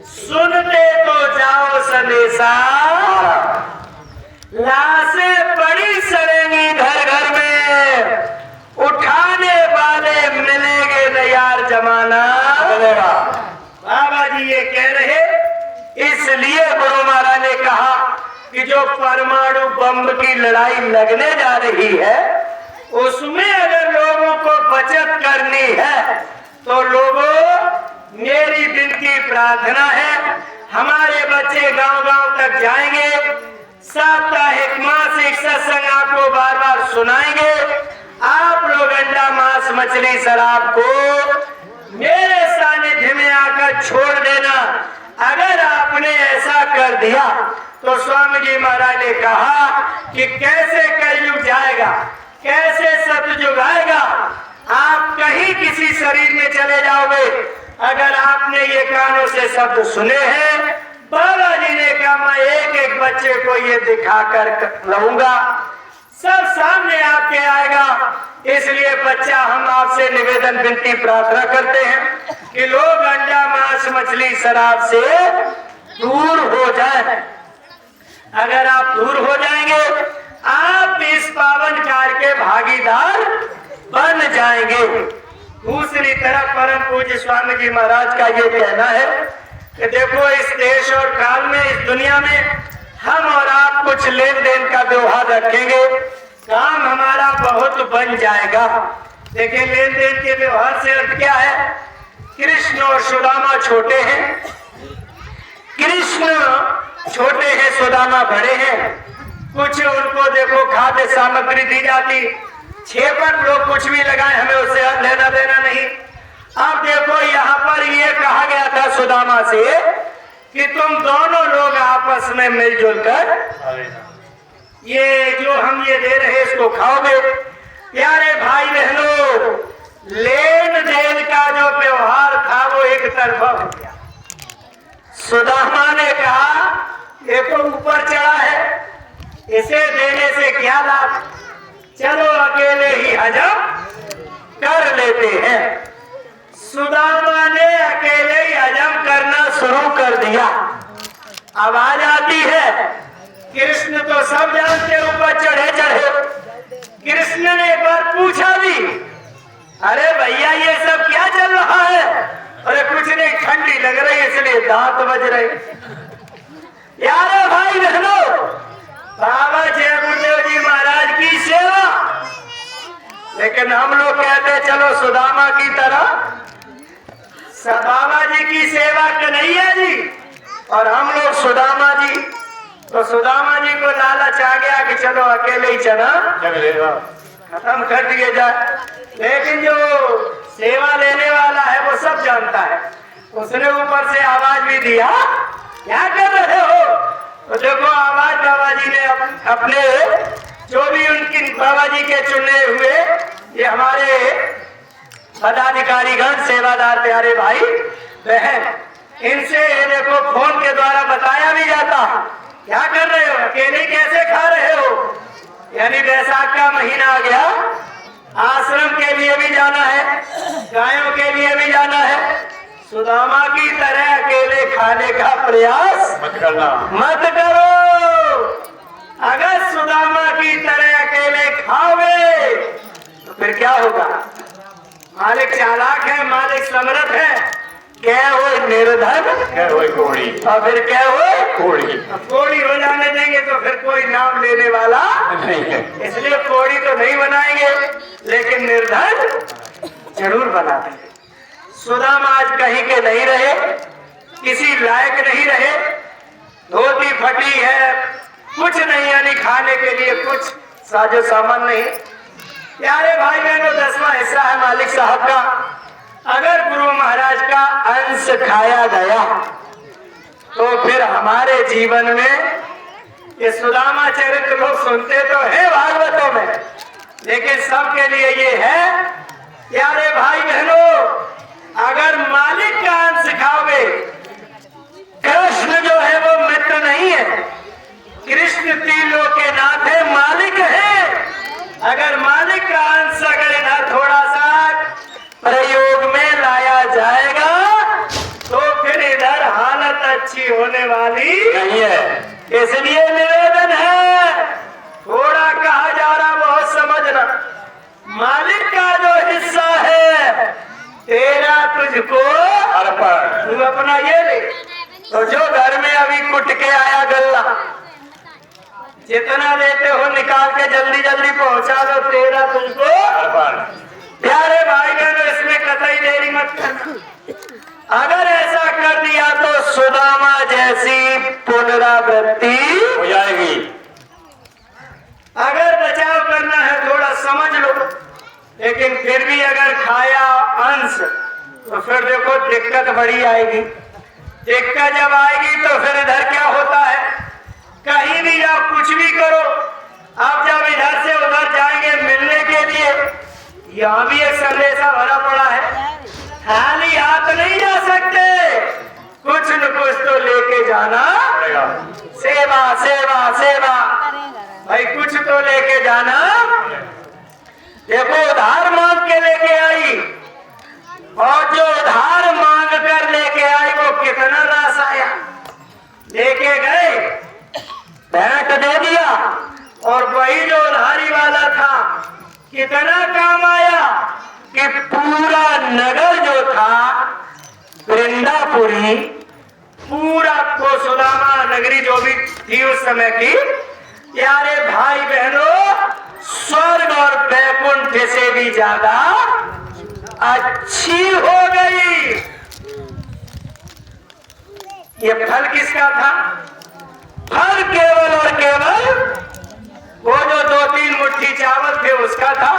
सुनते तो जाओ संदेशा, लाशें बड़ी सड़ेंगी घर घर में, उठाने वाले मिलेंगे न यार जमाना मिलेगा। बाबा जी ये कह रहे, इसलिए गुरु महाराज ने कहा कि जो परमाणु बम की लड़ाई लगने जा रही है उसमें अगर लोगों को बचत करनी है तो लोगों मेरी विनती प्रार्थना है, हमारे बच्चे गांव गांव तक जाएंगे, साप्ताहिक मासिक सत्संग आपको बार बार सुनाएंगे। आप लोग अंडा मांस मछली शराब को मेरे सानिध्य में आकर छोड़ देना। अगर आपने ऐसा कर दिया तो स्वामी जी महाराज ने कहा कि कैसे कलयुग जाएगा, कैसे सतयुग आएगा। आप कहीं किसी शरीर में चले जाओगे, अगर आपने ये कानों से शब्द सुने हैं, बाबा जी ने कहा मैं एक एक बच्चे को ये दिखा कर रहूंगा, सब सामने आपके आएगा। इसलिए बच्चा हम आपसे निवेदन विनती प्रार्थना करते हैं कि लोग अंडा मांस मछली शराब से दूर हो जाए। अगर आप दूर हो जाएंगे आप इस पावन कार्य के भागीदार बन जाएंगे। दूसरी तरफ परम पूज्य स्वामी जी महाराज का ये कहना है कि देखो इस देश और काल में, इस दुनिया में हम और आप कुछ लेन देन का व्यवहार रखेंगे, काम हमारा बहुत बन जाएगा। देखिए लेन देन के व्यवहार से अर्थ क्या है? कृष्ण और सुदामा छोटे हैं, कृष्ण छोटे हैं, सुदामा बड़े हैं। कुछ उनको देखो खाद्य सामग्री दी जाती, छेपट लोग कुछ भी लगाए हमें उससे लेना देना नहीं। अब देखो यहाँ पर ये कहा गया था सुदामा से कि तुम दोनों लोग आपस में मिलजुल कर ये जो हम ये दे रहे इसको खाओगे। प्यारे भाई बहनों, लेन देन का जो व्यवहार था वो एक तरफा हो गया। सुदामा ने कहा देखो ऊपर चढ़ा है, इसे देने से क्या लाभ, चलो अकेले ही हजम कर लेते हैं। सुदामा ने अकेले ही हजम करना शुरू कर दिया। आवाज आती है, कृष्ण तो सब जानते ऊपर चढ़े चढ़े। कृष्ण ने एक बार पूछा भी, अरे भैया ये सब क्या चल रहा है? अरे कुछ नहीं, ठंडी लग रही इसलिए दांत बज रहे। यार भाई बहनों, बाबा जय गुरुदेव जी महाराज की सेवा, लेकिन हम लोग कहते चलो सुदामा की तरह, बाबा जी की सेवा कन्हैया जी और हम लोग सुदामा जी। तो सुदामा जी को लालच आ गया कि चलो अकेले ही चना खत्म कर दिए जाए। लेकिन जो सेवा लेने वाला है वो सब जानता है, उसने ऊपर से आवाज भी दिया, क्या कर रहे हो? तो देखो आवाज बाबा जी ने अपने जो भी उनकी बाबा जी के चुने हुए ये हमारे पदाधिकारीगण, सेवादार, प्यारे भाई बहन, इनसे देखो फोन के द्वारा बताया भी जाता, क्या कर रहे हो, अकेले कैसे खा रहे हो? यानी बैसाख का महीना आ गया, आश्रम के लिए भी जाना है, गायों के लिए भी जाना है। सुदामा की तरह अकेले खाने का प्रयास मत करो। अगर सुदामा की तरह अकेले खाओगे तो फिर क्या होगा? मालिक चालाक है, मालिक समर्थ है, क्या हो निर्धन, क्या हुई कोड़ी? और फिर क्या हो कोड़ी अब कोड़ी हो जाने देंगे तो फिर कोई नाम लेने वाला नहीं है। इसलिए कोड़ी तो नहीं बनाएंगे, लेकिन निर्धन जरूर बना देंगे। सुदामा आज कहीं के नहीं रहे, किसी लायक नहीं रहे, धोती फटी है, कुछ नहीं, यानी खाने के लिए कुछ साजो सामान नहीं। प्यारे भाई बहनों, 10वां हिस्सा है मालिक साहब का। अगर गुरु महाराज का अंश खाया गया तो फिर हमारे जीवन में ये सुदामा चरित्र लोग सुनते तो है भागवतों में, लेकिन सबके लिए ये है, प्यारे भाई बहनों, अगर मालिक का अंश खाओगे, कृष्ण जो है वो मित्र नहीं है, कृष्ण तीनों के नाथ है, मालिक है। अगर मालिक का अंश अगर इधर थोड़ा सा प्रयोग में लाया जाएगा तो फिर इधर हालत अच्छी होने वाली नहीं है। इसलिए निवेदन है, थोड़ा कहा जा रहा बहुत समझना, मालिक का जो हिस्सा है तेरा तुझको अर्पण। तू अपना ये ले। तो जो घर में अभी कुट के आया गल्ला, जितना देते हो निकाल के जल्दी जल्दी पहुंचा दो, तेरा तुझको अर्पण। प्यारे भाई बहनों, इसमें कतई देरी मत करना। अगर ऐसा कर दिया तो सुदामा जैसी पुनरावृत्ति हो जाएगी। अगर बचाव करना है थोड़ा समझ लो, लेकिन फिर भी अगर खाया अंश तो फिर देखो दिक्कत बड़ी आएगी। दिक्कत जब आएगी तो फिर इधर क्या होता है, कहीं भी आप कुछ भी करो, आप जब इधर से उधर जाएंगे मिलने के लिए, यहाँ भी एक संदेशा भरा पड़ा है, खाली हाथ नहीं जा सकते, कुछ न कुछ तो लेके जाना पड़ेगा। सेवा सेवा सेवा, भाई कुछ तो लेके जाना। देखो उधार मांग के लेके आई, और जो उधार मांग कर लेके आई वो कितना रास आया, लेके गए बैंक दे दिया, और वही जो उधारी वाला था कितना काम आया कि पूरा नगर जो था वृंदापुरी, पूरा को सुदामा नगरी जो भी थी उस समय की, प्यारे भाई बहनों, स्वर्ग और वैकुंठ से भी ज्यादा अच्छी हो गई। ये फल किसका था? फल केवल और केवल वो जो 2-3 मुट्ठी चावल थे उसका था,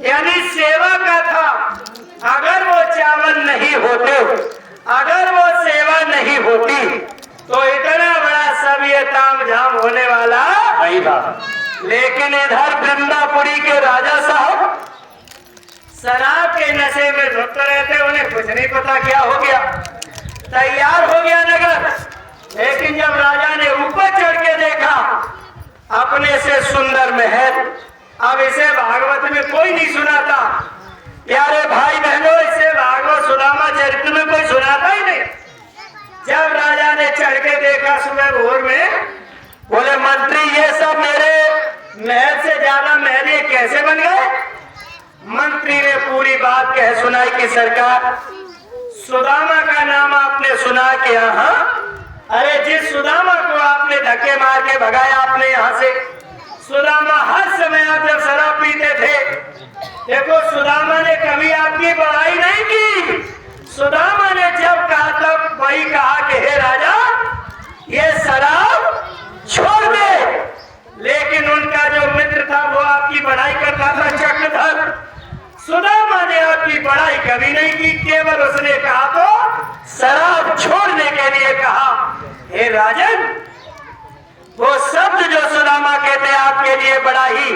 यानी सेवा का था। अगर वो चावल नहीं होते, अगर वो सेवा नहीं होती तो इतना बड़ा सब ये ताम झाम होने वाला नहीं था। लेकिन इधर वृंदापुरी के राजा साहब शराब के नशे में धुत रहते, उन्हें कुछ नहीं पता क्या हो गया, तैयार हो गया नगर। लेकिन जब राजा ने ऊपर चढ़ के देखा अपने से सुंदर महल, अब इसे भागवत में कोई नहीं सुनाता, प्यारे भाई बहनों, इसे भागवत सुदामा चरित्र में कोई सुनाता ही नहीं। जब राजा ने चढ़ के देखा सुबह भोर में, बोले मंत्री ये सब मेरे महल से ज्यादा महल ये कैसे बन गए? मंत्री ने पूरी बात कह सुनाई कि सरकार, सुदामा का नाम आपने सुना कि यहाँ, अरे जिस सुदामा को आपने धक्के मार के भगाया आपने यहाँ से, सुदामा हर समय आप जब शराब पीते थे, देखो सुदामा ने कभी आपकी बड़ाई नहीं की। सुदामा ने जब कहा तब वही कहा कि हे राजा ये शराब छोड़ दे, लेकिन उनका जो मित्र था वो आपकी बड़ाई करता था चक्रधर। सुदामा ने आपकी बड़ाई कभी नहीं की, केवल उसने कहा तो शराब छोड़ने के लिए कहा। हे राजन, वो शब्द जो सुदामा कहते आपके लिए बड़ा ही,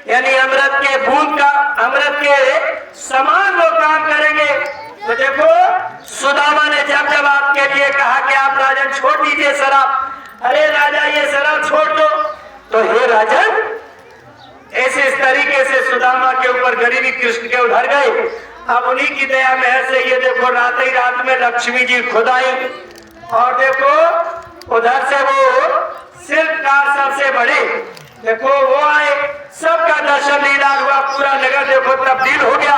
यानी अमृत के बूंद का, अमृत के समान वो काम करेंगे। तो देखो सुदामा ने जब जब आपके लिए कहा कि आप राजन छोड़ दीजिए शराब, अरे राजा ये शराब छोड़ दो, तो हे राजन ऐसे इस तरीके से सुदामा के ऊपर गरीबी कृष्ण के उधर गए। अब उन्हीं की दया में से ये देखो रात ही रात में लक्ष्मी जी खुद आई, और देखो उधर से वो शिल्पकार सबसे बड़े देखो वो आए, सबका दर्शन दीदार हुआ, पूरा नगर देखो तब्दील हो गया।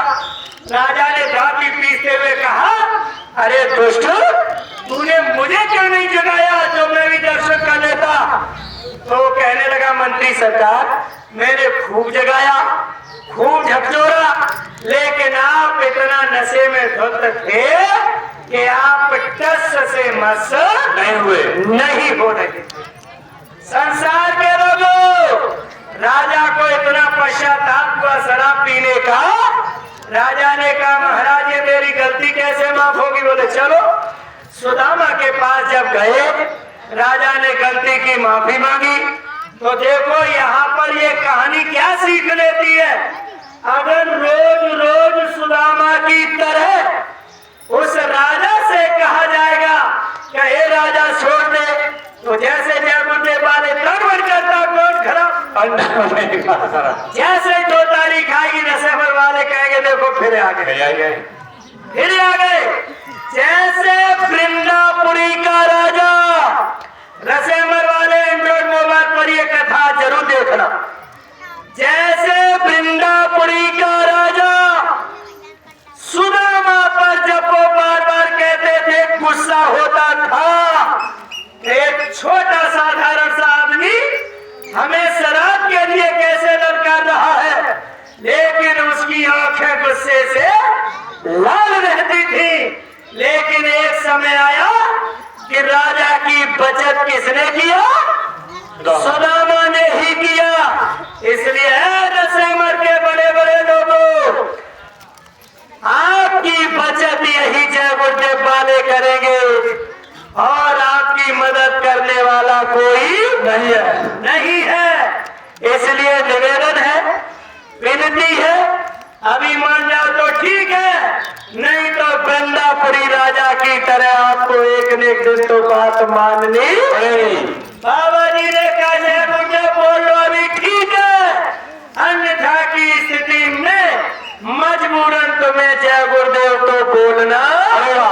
राजा ने दाती पीसते हुए कहा, अरे दुष्ट, तूने मुझे क्यों नहीं जगाया तो मैं भी दर्शन कर लेता। तो कहने लगा, मंत्री सरकार, मैंने खूब जगाया, खूब झकझोरा, लेकिन आप इतना नशे में धुत थे कि आप टस से मस नहीं हो रहे थे। संसार के लोगों, राजा को इतना पश्चाताप हुआ शराब पीने का। राजा ने कहा, महाराज ये मेरी गलती कैसे माफ होगी। बोले चलो। सुदामा के पास जब गए, राजा ने गलती की माफी मांगी। तो देखो यहाँ पर ये कहानी क्या सीख लेती है। अगर रोज रोज सुदामा की तरह उस राजा से कहा जाएगा कि हे राजा छोड़ दे, तो जैसे जय गुरुदेव वाले तड़बड़ करता कौन खड़ा, जैसे दो तारी खाएगी नशेबर वाले कहेंगे देखो फिर आ गए, फिर आ गए। जैसे वृंदापुरी का राजा, नशेबर वाले एंड्रॉइड मोबाइल पर ये कथा जरूर देखना। जैसे वृंदापुरी का राजा सुदामा पर जब वो बार बार कहते थे गुस्सा होता था। एक छोटा साधारण सा आदमी हमें शराब के लिए कैसे ललकार रहा है, लेकिन उसकी आंखें गुस्से से लाल रहती थी। लेकिन एक समय आया कि राजा की बचत किसने किया? सुदामा ने ही किया। इसलिए नशेमर के बड़े बड़े लोगों, आपकी बचत यही जय गुरुदेव वाले करेंगे और आपकी मदद करने वाला कोई नहीं है। इसलिए निवेदन है, विनती है, अभी मान जाओ तो ठीक है, नहीं तो वृंदापुरी राजा की तरह आपको एक न एक दिन तो बात माननी पड़ेगी। बाबा जी ने कहा जय गुरुदेव बोल लो अभी ठीक है, अन्यथा की स्थिति में मजबूरन तुम्हें जय गुरुदेव तो बोलना पड़ेगा।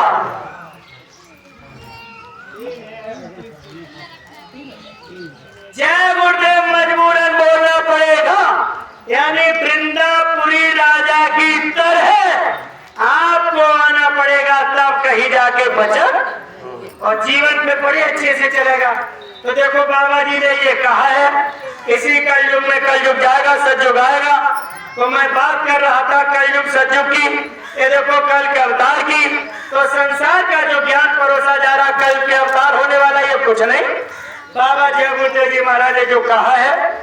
जय गुरुदेव मजबूरन बोलना पड़ेगा। यानी वृंदापुरी राजा की तरह आपको आना पड़ेगा, तब कहीं जाके बचत और जीवन में बड़े अच्छे से चलेगा। तो देखो बाबा जी ने ये कहा है, इसी कलयुग में कलयुग जाएगा, सतयुग आएगा। तो मैं बात कर रहा था कलयुग सतयुग की, ये देखो कल के अवतार की। तो संसार का जो ज्ञान परोसा जा रहा, कल के अवतार होने वाला ये कुछ नहीं। बाबा जय गुरुदेव जी महाराज ने जो कहा है,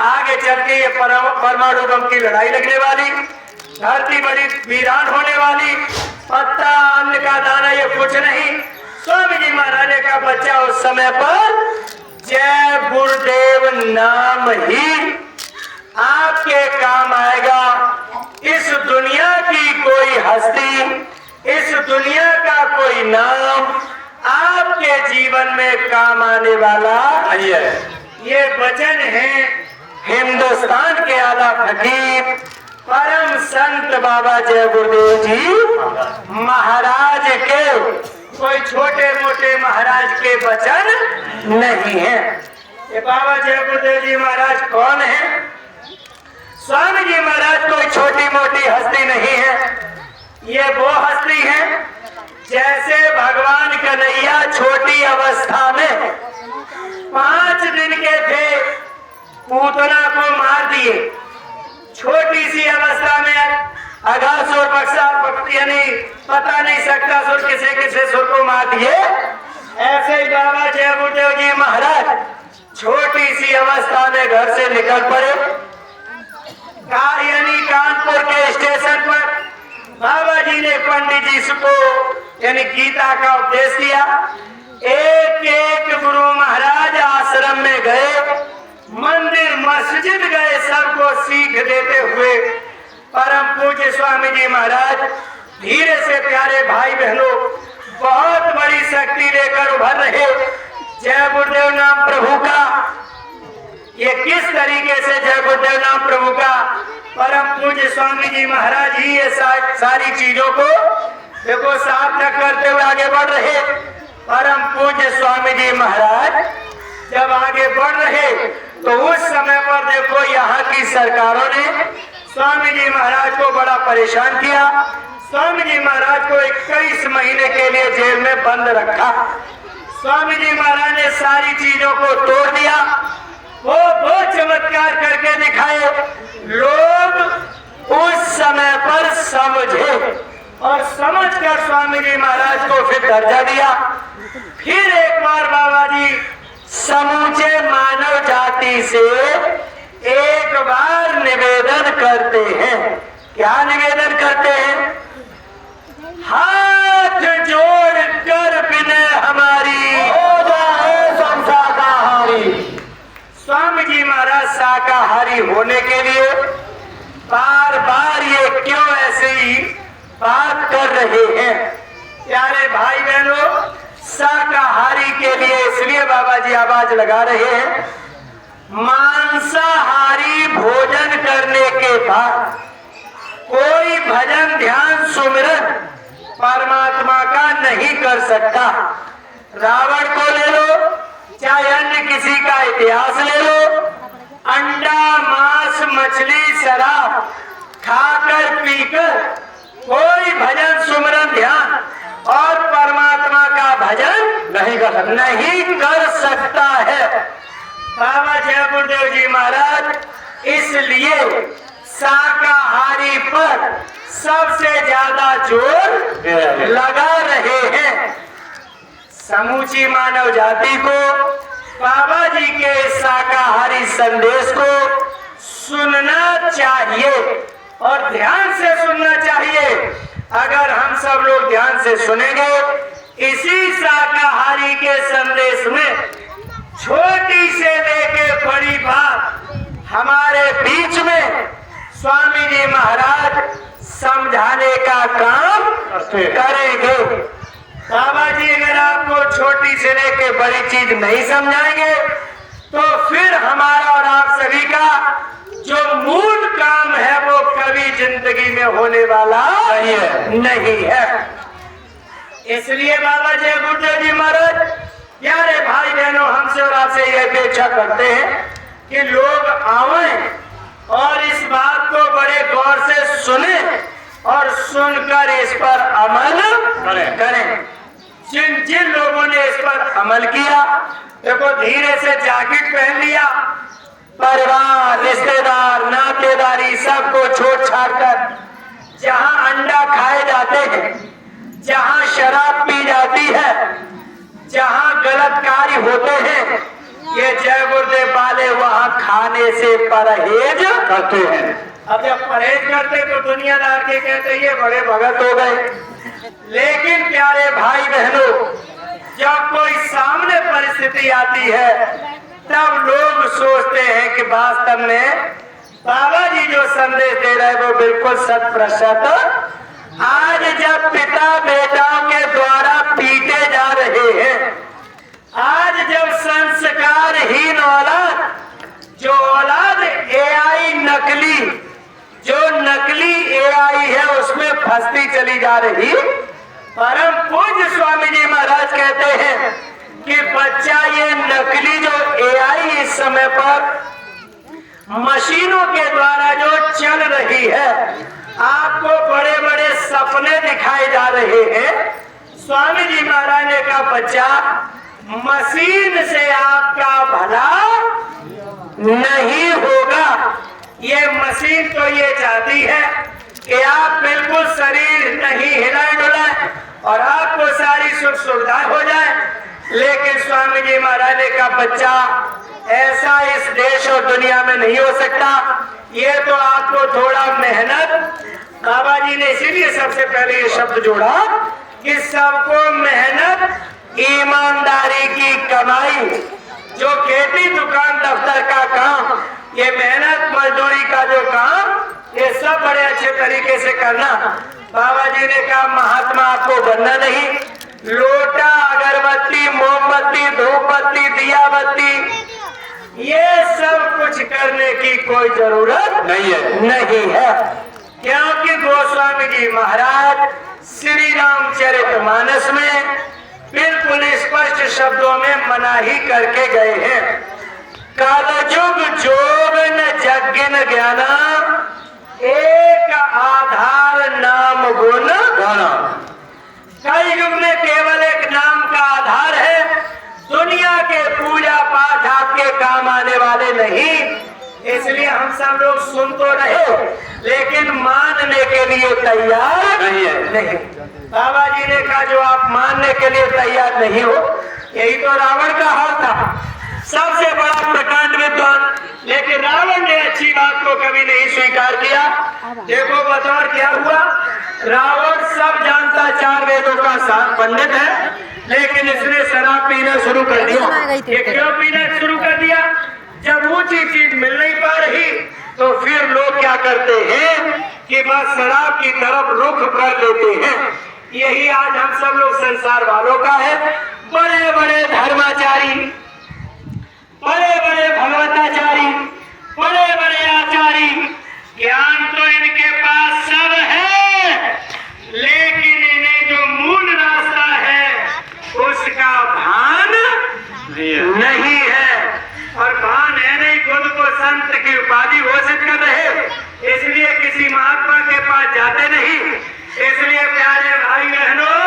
आगे चल के ये परमाणु बम की लड़ाई लगने वाली, धरती बड़ी वीरान होने वाली, पत्ता अन्न का दाना ये कुछ नहीं। स्वामी जी महाराज का बच्चा उस समय पर जय गुरुदेव नाम ही आपके काम आएगा। इस दुनिया की कोई हस्ती, इस दुनिया का कोई नाम आपके जीवन में काम आने वाला है। ये वचन है हिंदुस्तान के आला फकीर परम संत बाबा जय गुरुदेव जी महाराज के, कोई छोटे मोटे महाराज के वचन नहीं है। ये बाबा जय गुरुदेव जी महाराज कौन है? स्वामी जी महाराज कोई छोटी मोटी हस्ती नहीं है। ये वो हस्ती है जैसे भगवान कन्हैया छोटी अवस्था में 5 दिन के थे, पूतना को मार दिए। छोटी सी अवस्था में अघासुर बक्सा यानी पता नहीं सकता सुर किसे किसे सुर को मार दिए। ऐसे ही बाबा जय गुरुदेव जी महाराज छोटी सी अवस्था में घर से निकल पड़े। यानी कानपुर के स्टेशन पर बाबा जी ने पंडित जी को यानी गीता का उपदेश दिया। एक एक गुरु महाराज आश्रम में गए, मंदिर मस्जिद गए, सबको सीख देते हुए परम पूज्य स्वामी जी महाराज धीरे से प्यारे भाई बहनों बहुत बड़ी शक्ति लेकर उभर रहे। जय गुरुदेव नाम प्रभु का, ये किस तरीके से जय गुरुदेव नाम प्रभु का परम पूज्य स्वामी जी महाराज ही ये सारी चीजों को देखो सार्थक करते हुए आगे बढ़ रहे। परम पूज्य स्वामी जी महाराज जब आगे बढ़ रहे तो उस समय पर देखो यहाँ की सरकारों ने स्वामी जी महाराज को बड़ा परेशान किया। स्वामी जी महाराज को 21 महीने के लिए जेल में बंद रखा। स्वामी जी महाराज ने सारी चीजों को तोड़ दिया। वो चमत्कार करके दिखाए, लोग उस समय पर समझे और समझकर स्वामी जी महाराज को फिर दर्जा दिया। फिर एक बार बाबा जी समूचे मानव जाति से एक बार निवेदन करते हैं। क्या निवेदन करते हैं? हाथ जोड़ कर विनय हमारी हो जाए सब शाकाहारी। स्वामी जी महाराज शाकाहारी होने के लिए बार बार ये क्यों ऐसे ही बात कर रहे हैं? प्यारे भाई बहनों, शाकाहारी के लिए इसलिए बाबा जी आवाज लगा रहे हैं, मांसाहारी भोजन करने के बाद कोई भजन ध्यान सुमिरन परमात्मा का नहीं कर सकता। रावण को ले लो, चाहे अन्य किसी का इतिहास ले लो, अंडा मांस मछली शराब खाकर पीकर कोई भजन सुमिरन ध्यान और परमात्मा का भजन नहीं कर सकता है। बाबा जय गुरुदेव जी महाराज इसलिए शाकाहारी पर सबसे ज्यादा जोर लगा रहे हैं। समूची मानव जाति को बाबा जी के शाकाहारी संदेश को सुनना चाहिए और ध्यान से सुनना चाहिए। अगर हम सब लोग ध्यान से सुनेंगे, इसी शाकाहारी के संदेश में छोटी से लेके बड़ी बात हमारे बीच में स्वामी जी महाराज समझाने का काम करेंगे। बाबा जी अगर आपको छोटी से लेके बड़ी चीज नहीं समझाएंगे तो फिर हमारा और आप सभी का जो मूल काम है वो कभी जिंदगी में होने वाला नहीं है। इसलिए बाबा जय गुरुदेव जी महाराज प्यारे भाई बहनों, हमसे और आपसे यह अपेक्षा करते हैं कि लोग आवें और इस बात को बड़े गौर से सुने और सुनकर इस पर अमल करें। जिन जिन लोगों ने इस पर अमल किया, देखो धीरे से जैकेट पहन लिया, परिवार रिश्तेदार नातेदारी सबको छोड़ छाड़ कर जहां अंडा खाए जाते हैं, जहां शराब पी जाती है, जहां गलत कार्य होते हैं, ये जय गुरुदेव वाले वहां खाने से परहेज करते हैं। अब जब परहेज करते तो दुनियादार के कहते ये बड़े भगत हो गए। लेकिन प्यारे भाई बहनों, जब कोई सामने परिस्थिति आती है तब लोग सोचते हैं कि वास्तव में बाबा जी जो संदेश दे रहे हैं वो बिल्कुल शत प्रतिशत। आज जब पिता बेटाओं के द्वारा पीटे जा रहे हैं, आज जब संस्कारहीन औलाद, जो औलाद एआई नकली, जो नकली एआई है उसमें फंसती चली जा रही, परम पूज्य स्वामी जी महाराज कहते हैं कि बच्चा ये नकली जो एआई इस समय पर मशीनों के द्वारा जो चल रही है, आपको बड़े बड़े सपने दिखाए जा रहे हैं। स्वामी जी महाराज ने कहा बच्चा मशीन से आपका भला नहीं होगा। ये मशीन तो ये चाहती है कि आप बिल्कुल शरीर नहीं हिलाए डुलाए और आपको सारी सुख सुविधा हो जाए, लेकिन स्वामी जी महाराज ने कहा बच्चा ऐसा इस देश और दुनिया में नहीं हो सकता। ये तो आपको थोड़ा मेहनत, बाबा जी ने इसीलिए सबसे पहले ये शब्द जोड़ा कि सबको मेहनत ईमानदारी की कमाई, जो खेती दुकान दफ्तर का काम, ये मेहनत मजदूरी का जो काम, ये सब बड़े अच्छे तरीके से करना। बाबा जी ने कहा महात्मा आपको बनना नहीं, लोटा अगरबत्ती मोमबत्ती धूपबत्ती दिया बत्ती ये सब कुछ करने की कोई जरूरत नहीं है। क्योंकि गोस्वामी जी महाराज श्री रामचरितमानस में बिल्कुल स्पष्ट शब्दों में मनाही करके गए हैं। कलयुग जोगन जग्गिन ज्ञान एक आधार नाम गुण गाना कई युग में केवल एक नाम का आधार है। दुनिया के पूजा पाठ आपके काम आने वाले नहीं, इसलिए हम सब लोग सुन तो रहे लेकिन मानने के लिए तैयार नहीं। बाबा जी ने कहा जो आप मानने के लिए तैयार नहीं हो, यही तो रावण का हाल था, सबसे बड़ा प्रकांड विद्वान, लेकिन रावण ने अच्छी बात को कभी नहीं स्वीकार किया। देखो बतौर क्या हुआ, रावण सब जानता, 4 वेदों का पंडित है, लेकिन इसने शराब पीना शुरू कर दिया। ये क्यों पीना शुरू कर दिया? जब ऊंची चीज मिल नहीं पा रही तो फिर लोग क्या करते हैं कि बस शराब की तरफ रुख कर लेते हैं। यही आज हम सब लोग संसार वालों का है। बड़े बड़े धर्माचारी, बड़े बड़े भगवताचारी, बड़े बड़े आचारी, ज्ञान तो इनके पास सब है, लेकिन इन्हें जो मूल रास्ता है उसका भान नहीं है। और भान है नहीं, खुद को संत की उपाधि घोषित कर रहे, इसलिए किसी महात्मा के पास जाते नहीं। इसलिए प्यारे भाई बहनों,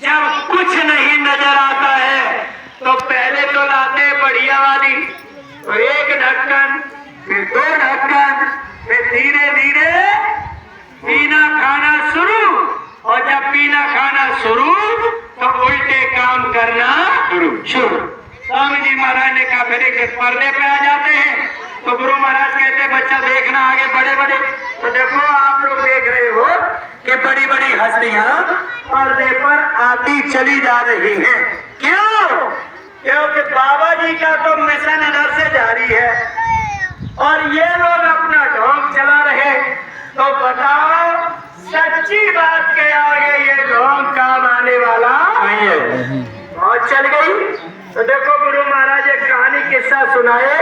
जब कुछ नहीं नजर आता है तो पहले तो लाते बढ़िया वाली, तो 1 ढक्कन, फिर 2 ढक्कन, फिर धीरे धीरे पीना खाना शुरू। और जब पीना खाना शुरू तो उल्टे काम करना शुरू। स्वामी जी महाराज ने कहा फिर एक पर्दे पे आ जाते हैं, तो गुरु महाराज कहते बच्चा देखना आगे बड़े बड़े। तो देखो आप लोग देख रहे हो कि बड़ी बड़ी हस्तियां पर्दे पर आती चली जा रही हैं। क्यों? क्योंकि बाबा जी का तो मिशन इधर से जारी है और ये लोग अपना ढोंग चला रहे। तो बताओ सच्ची बात के आगे ये ढोंग काम आने वाला नहीं है। बहुत चल गई। तो देखो गुरु महाराज एक कहानी किस्सा सुनाए।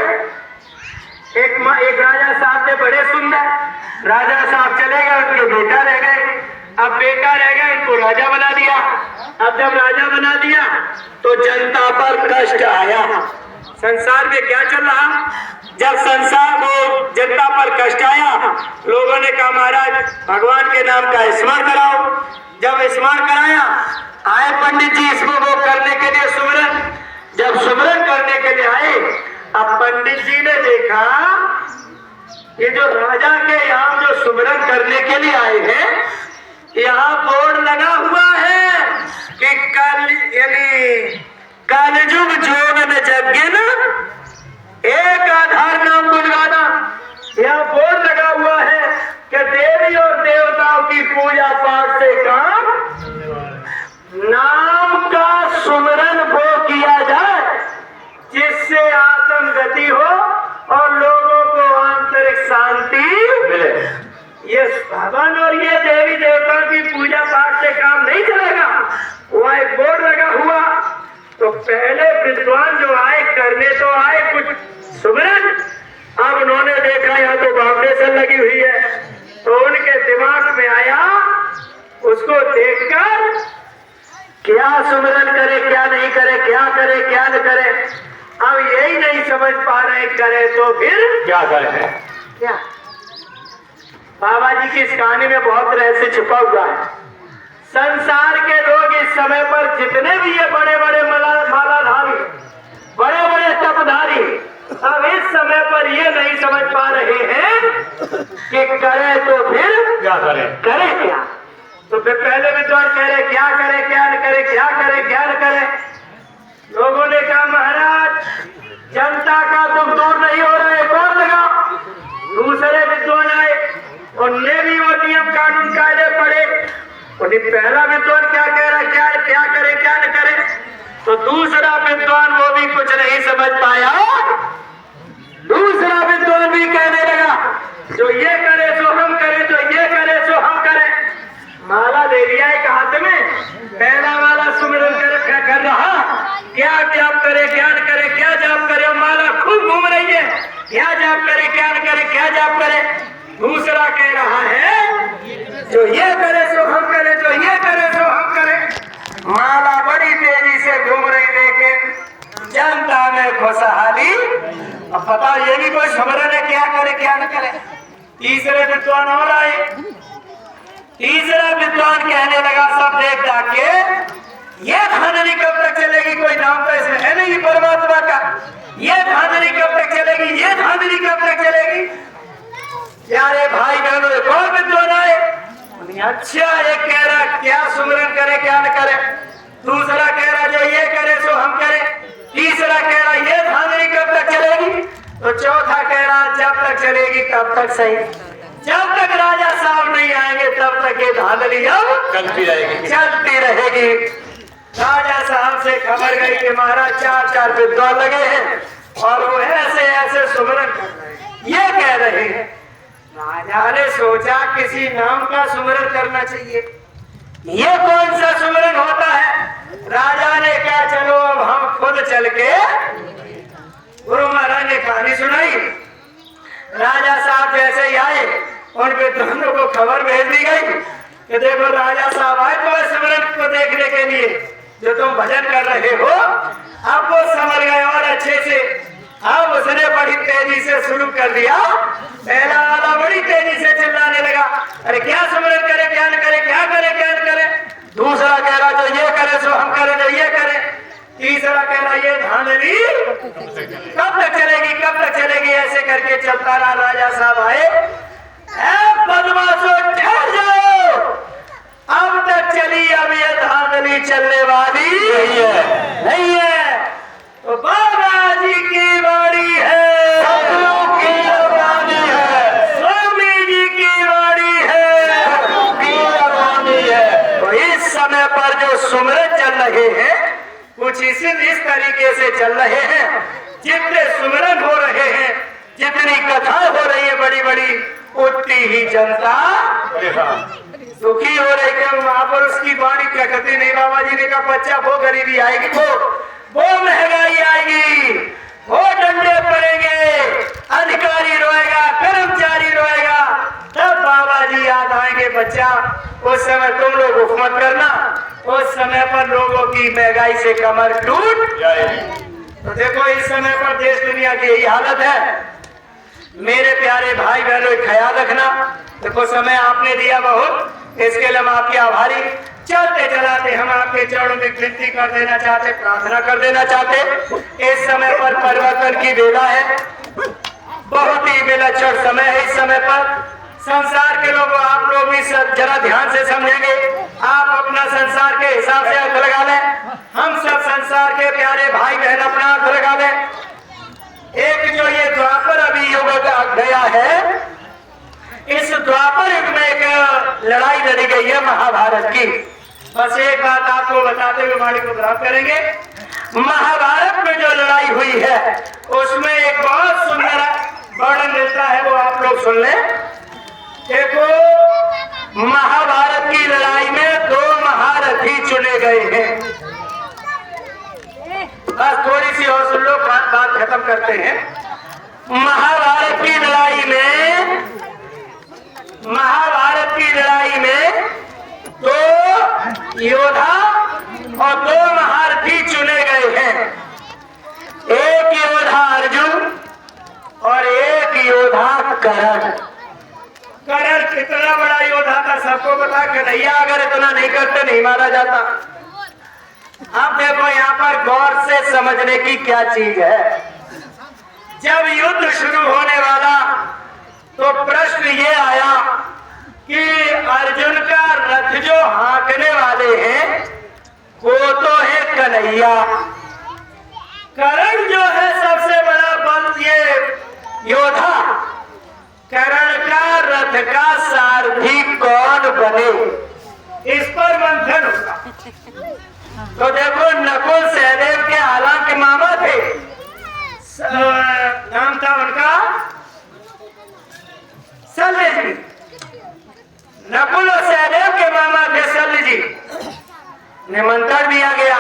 एक राजा साहब थे, बड़े सुंदर राजा साहब चले गए, उनके बेटा रह गए। अब बेटा रह गया, इनको राजा बना दिया। अब जब राजा बना दिया तो जनता पर कष्ट आया। संसार में क्या चल रहा, जब संसार में जनता पर कष्ट आया, लोगों ने कहा महाराज भगवान के नाम का स्मरण कराओ। जब स्मरण कराया, आए पंडित जी इसको वो करने के लिए सुमरन। जब सुमरन करने के लिए आए, अब पंडित जी ने देखा ये जो राजा के यहाँ जो सुमरन करने के लिए आए हैं, यहाँ बोर्ड लगा हुआ है कि कल यानी कलयुग जोगन जग्गिन एक आधार नाम बुझाना। यहाँ बोर्ड लगा हुआ है कि देवी और देवताओं की पूजा पाठ से काम नाम का सुमरन वो किया जाए जिससे आत्म गति हो और लोगों को आंतरिक शांति मिले। ये भगवान और ये देवी देवताओं की पूजा पाठ से काम नहीं चलेगा। वहाँ एक बोर्ड लगा हुआ, तो पहले विद्वान जो आए करने तो आए कुछ सुमरन। अब उन्होंने देखा यहाँ तो बाउंडेशन लगी हुई है, तो उनके दिमाग में आया उसको देखकर क्या सुमरन करे क्या नहीं करे, क्या करे क्या न करे। अब यही नहीं समझ पा रहे, करे तो फिर क्या करें? क्या। बाबा जी की इस कहानी में बहुत रहस्य छुपा हुआ है। संसार के लोग इस समय पर जितने भी ये बड़े बड़े मालाधारी, बड़े बड़े तपधारी, अब इस समय पर ये नहीं समझ पा रहे हैं कि करे तो फिर क्या करें? करे क्या। तो फिर पहले विद्वान कह रहे क्या करे क्या न करे, क्या करे क्या न करे। लोगों ने कहा महाराज जनता का दुख दूर नहीं हो रहा है, कौन लगा। दूसरे विद्वान आए, उनने भी वो नियम कानून कायदे पढ़े। उन्हें पहला विद्वान क्या कह रहा है, क्या करे क्या न करे। तो दूसरा विद्वान वो भी कुछ नहीं समझ पाया। दूसरा विद्वान भी कहने लगा जो ये करे सो हम करे, जो ये करे सो हम करे। माला दे दिया एक हाथ में, पहला वाला सुमिरन कर रहा, क्या जाप करे क्या न करे, क्या जाप करे। माला खूब घूम रही है, क्या जाप करे क्या न करे, क्या जाप करे। दूसरा कह रहा है जो ये करे सो हम करे, जो ये करे सो हम करे। माला बड़ी तेजी से घूम रही, लेकिन जनता में खुशहाली। अब बताओ ये भी कोई सुमरन है, क्या करे क्या न करे। तीसरे विद्वान और आए। तीसरा विद्वान कहने लगा सब देख दाख के, ये धांधली कब तक चलेगी, कोई नाम तो इसमें है नहीं परमात्मा का। ये धांधली कब तक चलेगी, ये धांधली कब तक चलेगी। प्यारे भाई बहनों, एक और विद्वान आए। अच्छा, एक कह रहा क्या सुमरन करे क्या न करे, दूसरा कह रहा जो ये करे सो हम करें, तीसरा कह रहा ये धांधली कब तक चलेगी, तो चौथा कह रहा जब तक चलेगी तब तक सही, जब तक राजा साहब नहीं आएंगे तब तक ये धांधली अब चलती रहेगी। चलती रहेगी। राजा साहब से खबर गई कि महाराज चार चार विद्वान लगे हैं और वो ऐसे ऐसे सुमरन कर रहे हैं, ये कह रहे हैं। राजा ने सोचा किसी नाम का सुमरन करना चाहिए, ये कौन सा सुमरन होता है। राजा ने कहा चलो अब हम खुद चल के, गुरु महाराज ने कहानी सुनाई। राजा साहब जैसे ही आए, उन विद्वानों को खबर भेज दी गई कि देखो राजा साहब आए तो सिमरन को देखने के लिए, जो तुम भजन कर रहे हो। अब वो समझ गए और अच्छे से। अब उसने बड़ी तेजी से शुरू कर दिया। पहला वाला बड़ी तेजी से चिल्लाने लगा, अरे क्या सिमरन करे क्या न करे, क्या करे क्या न करे। दूसरा कह रहा जो ये करे सो हम करे, जो ये करे। तीसरा कह रहा ये धांधली कब तक चलेगी कब तक चलेगी, ऐसे करके चलता रहा। राजा साहब आए, बदमाशों ठहर जाओ, अब तक चली अब ये धांधली चलने वाली नहीं है। तो बाबा जी की बारी है, सतगुरु की बारी है, स्वामी जी की बारी है, सतगुरु की बारी है। तो इस समय पर जो सुमरन चल रहे हैं कुछ इस तरीके से चल रहे हैं। जितने सुमरन हो रहे हैं, जितनी कथा हो रही है बड़ी बड़ी, उतनी ही जनता दुखी हो रही है। महापुरुष की वाणी क्या कहती नहीं, बाबा जी ने कहा बच्चा वो गरीबी आएगी, वो महंगाई आएगी, वो डंडे पड़ेंगे, अधिकारी रोएगा, कर्मचारी रोएगा, तब बाबा जी याद आएंगे। बच्चा उस समय तुम लोग हुकूमत करना, उस समय पर लोगों की महंगाई से कमर टूट जाएगी। तो देखो इस समय पर देश दुनिया की यही हालत है। मेरे प्यारे भाई बहनों, ख्याल रखना। देखो समय आपने दिया बहुत, इसके लिए हम आपके आभारी। चलते चलाते हम आपके चरणों में विनती कर देना चाहते, प्रार्थना कर देना चाहते। इस समय पर परिवर्तन की बेला है, बहुत ही विलक्षण समय है। इस समय पर संसार के लोगों, आप लोग भी जरा ध्यान से समझेंगे। आप अपना संसार के हिसाब से अर्थ लगा लें, हम सब संसार के प्यारे भाई बहन अपना अर्थ लगा लें। एक जो ये द्वापर अभी युग गया है, इस द्वापर युग में एक लड़ाई लड़ी गई है महाभारत की। बस एक बात आपको बताते हुए वाणी को ग्रहण करेंगे। महाभारत में जो लड़ाई हुई है उसमें एक बहुत सुंदर वर्णन मिलता है, वो आप लोग सुन लें। देखो महाभारत की लड़ाई में दो महारथी चुने गए हैं। बस थोड़ी सी और सुन लो, बात खत्म करते हैं। महाभारत की लड़ाई में दो योद्धा और दो महारथी चुने गए हैं। एक योद्धा अर्जुन और एक योद्धा कर्ण। कर्ण कितना बड़ा योद्धा था सबको पता, कन्हैया अगर इतना नहीं करते नहीं मारा जाता। अब देखो यहाँ पर गौर से समझने की क्या चीज है। जब युद्ध शुरू होने वाला तो प्रश्न ये आया कि अर्जुन का रथ जो हाँकने वाले हैं वो तो है कन्हैया, कर्ण जो है सबसे बड़ा बल ये योद्धा, कर्ण का रथ का सारथी कौन बने, इस पर मंथन होगा। तो देखो नकुल सहदेव के हालांकि मामा थे, नाम था उनका शल्य जी। नकुल और सहदेव के मामा थे शल्य जी। निमंत्रण दिया गया,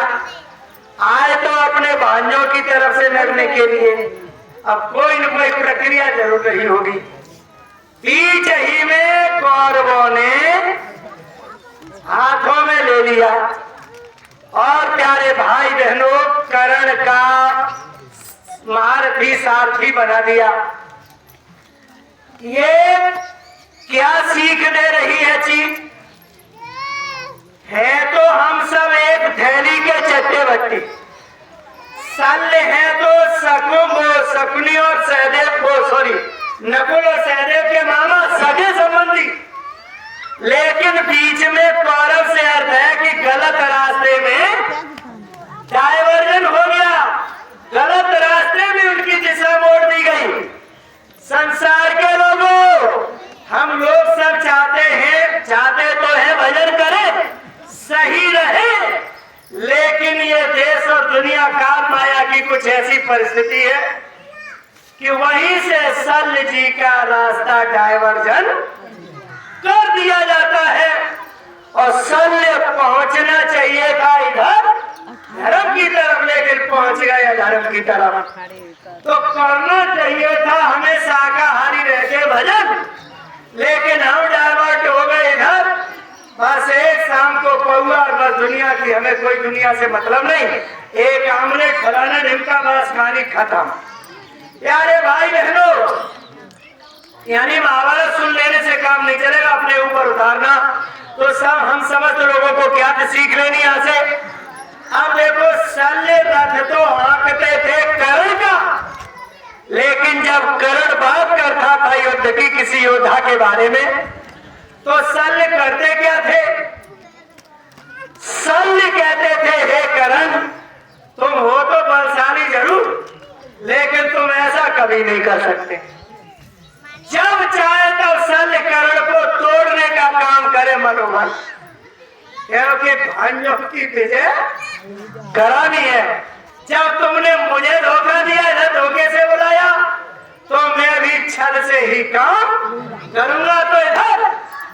आए तो अपने भांजों की तरफ से लड़ने के लिए। अब कोई न कोई प्रक्रिया जरूर रही होगी। बीच ही में कौरवों ने हाथों में ले लिया और प्यारे भाई बहनों कर्ण का महारथी सारथी बना दिया। ये क्या सीख दे रही है चीज? है तो हम सब एक थैली के चट्टे बट्टी, शल्य है तो शकुनी और सहदेव को, सॉरी, नकुल और सहदेव के मामा सगे संबंधी, लेकिन बीच में कौरव से अर्थ है कि गलत रास्ते में डायवर्जन हो गया, गलत रास्ते में उनकी दिशा मोड़ दी गई। संसार के लोगों, हम लोग सब चाहते तो है भजन करें, सही रहे, लेकिन ये देश और दुनिया काल माया की कुछ ऐसी परिस्थिति है कि वहीं से शल्य जी का रास्ता डायवर्जन कर दिया जाता है। और शल्य पहुंचना चाहिए था इधर धर्म की तरफ, लेकिन पहुंच गया धर्म की तरफ। तो करना चाहिए था हमें शाकाहारी रह के भजन, लेकिन हम डाइवर्ट हो गए इधर। बस एक शाम को पहुआ और बस दुनिया की, हमें कोई दुनिया से मतलब नहीं, एक आमने खिलाना ढिमका, बस कहानी खत्म। प्यारे भाई बहनों, यानी महाभारत सुन लेने से काम नहीं चलेगा, अपने ऊपर उतारना। तो सब हम समस्त लोगों को क्या सीख लेनी यहाँ से? अब देखो, शल्य रथ तो हाँकते थे कर्ण का, लेकिन जब कर्ण बात करता था युद्ध की किसी योद्धा के बारे में, तो शल्य करते क्या थे? शल्य कहते थे, हे कर्ण, तुम हो तो बलशाली जरूर, लेकिन तुम ऐसा कभी नहीं कर सकते। जब चाहे तब शल्य कर्ण को तोड़ने का काम करे मनोमन, क्योंकि भाइयों की विजय करानी है। जब तुमने मुझे धोखा दिया है, धोखे से बुलाया, तो मैं भी छल से ही काम करूंगा। तो इधर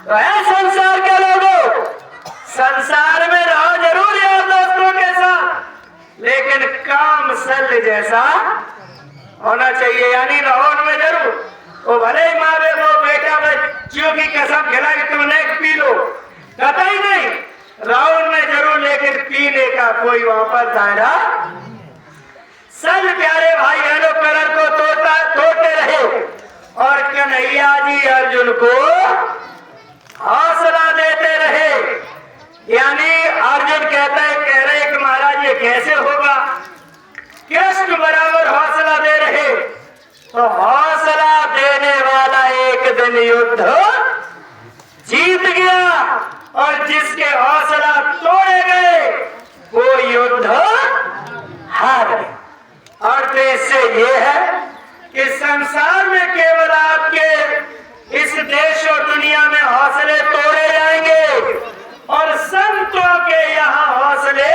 तो है संसार के लोगों, संसार में रहो जरूर यार दोस्तों के साथ, लेकिन काम शल्य जैसा होना चाहिए, यानी रहो उनमें जरूर। वो भले ही माँ को बेटा बच्चियों की कसम खिला कि तुम नहीं पी लो, कतई नहीं, रहो उनमें जरूर, लेकिन पीने का कोई वहां पर दायरा। सब प्यारे भाई बहनों करण को तोड़ते रहे और कन्हैया जी अर्जुन को हौसला देते रहे। यानी अर्जुन कह रहे कि महाराज ये कैसे होगा? कृष्ण बराबर हौसला दे रहे। तो हौसला देने वाला एक दिन युद्ध जीत गया, और जिसके हौसला तोड़े गए वो युद्ध हार गए। और तो इससे ये है कि संसार में केवल आपके इस देश और दुनिया में हौसले तोड़े जाएंगे, और संतों के यहाँ हौसले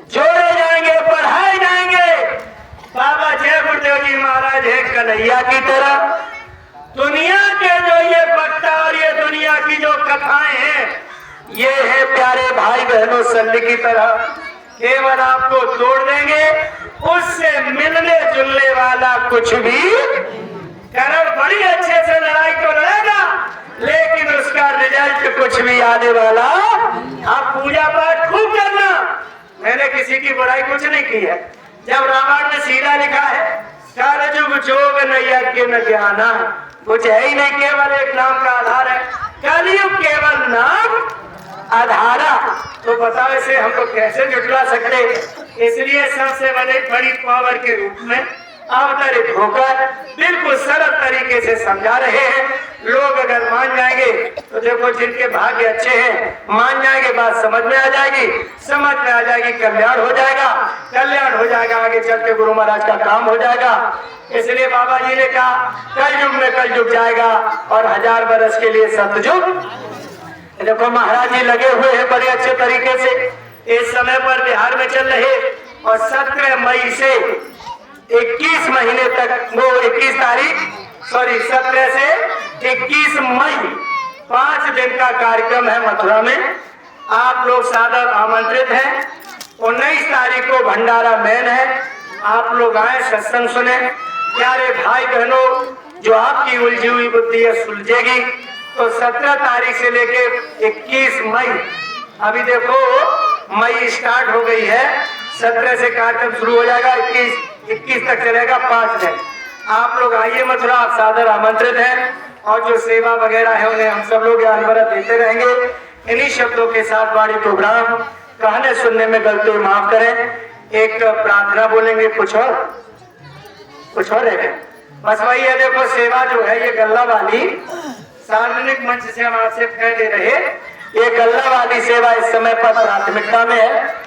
जोड़े जाएंगे, बढ़ाए जाएंगे। बाबा जय गुरुदेव जी महाराज है कन्हैया की तरह। दुनिया के जो ये वक्ता और ये दुनिया की जो कथाएं हैं, ये है प्यारे भाई बहनों शल्य की तरह, केवल आपको तोड़ देंगे। उससे मिलने जुलने वाला कुछ भी करण बड़ी अच्छे से लड़ाई तो लड़ेगा, लेकिन उसका रिजल्ट कुछ भी आने वाला। आप पूजा पाठ खूब करना, मैंने किसी की बुराई कुछ नहीं की है। जब रामायण ने सीधा लिखा है, कालजुग जोग न यज्ञ न ज्ञाना, कुछ है ही नहीं, केवल एक नाम का आधार है। कलयुग केवल नाम आधारा। तो बताओ इसे हम लोग कैसे जुटला सकते? इसलिए सबसे बड़ी पावर के रूप में अवतरित होकर बिल्कुल सरल तरीके से समझा रहे हैं। लोग अगर मान जाएंगे तो देखो, जिनके भाग्य अच्छे हैं मान जाएंगे, बात समझ में आ जाएगी, समझ में आ जाएगी, कल्याण हो जाएगा, कल्याण हो जाएगा, आगे चल के गुरु महाराज का काम हो जाएगा। इसलिए बाबा जी ने कहा कलयुग में कलयुग जाएगा और 1000 बरस के लिए सतयुग। देखो महाराज जी लगे हुए हैं बड़े अच्छे तरीके से, इस समय पर बिहार में चल रहे, और 17 मई से 21 महीने तक, वो 21 तारीख, सॉरी 17 से 21 मई 5 दिन का कार्यक्रम है मथुरा में। आप लोग सादर आमंत्रित हैं। 19 तारीख को भंडारा मेन है, आप लोग आए, सत्संग सुने। प्यारे भाई बहनों, जो आपकी उलझी हुई बुद्धि है सुलझेगी। तो 17 तारीख से लेके 21 मई, अभी देखो मई स्टार्ट हो गई है, 17 से कार्यक्रम शुरू हो जाएगा, 21 21 तक चलेगा 5 दिन। आप लोग आइए मथुरा, आप सादर आमंत्रित हैं और जो सेवा वगैरह है उन्हें हम सब लोग ज्ञानवरत देते रहेंगे। इन्हीं शब्दों के साथ बाड़ी प्रोग्राम कहने सुनने में गलती माफ करें। एक प्रार्थना बोलेंगे, कुछ और है बस वही है। देखो सेवा जो है ये गल्ला वाली सार्वजनिक मंच से हम आपसे कह दे रहे, ये गल्ला वाली सेवा इस समय पर प्राथमिकता में है।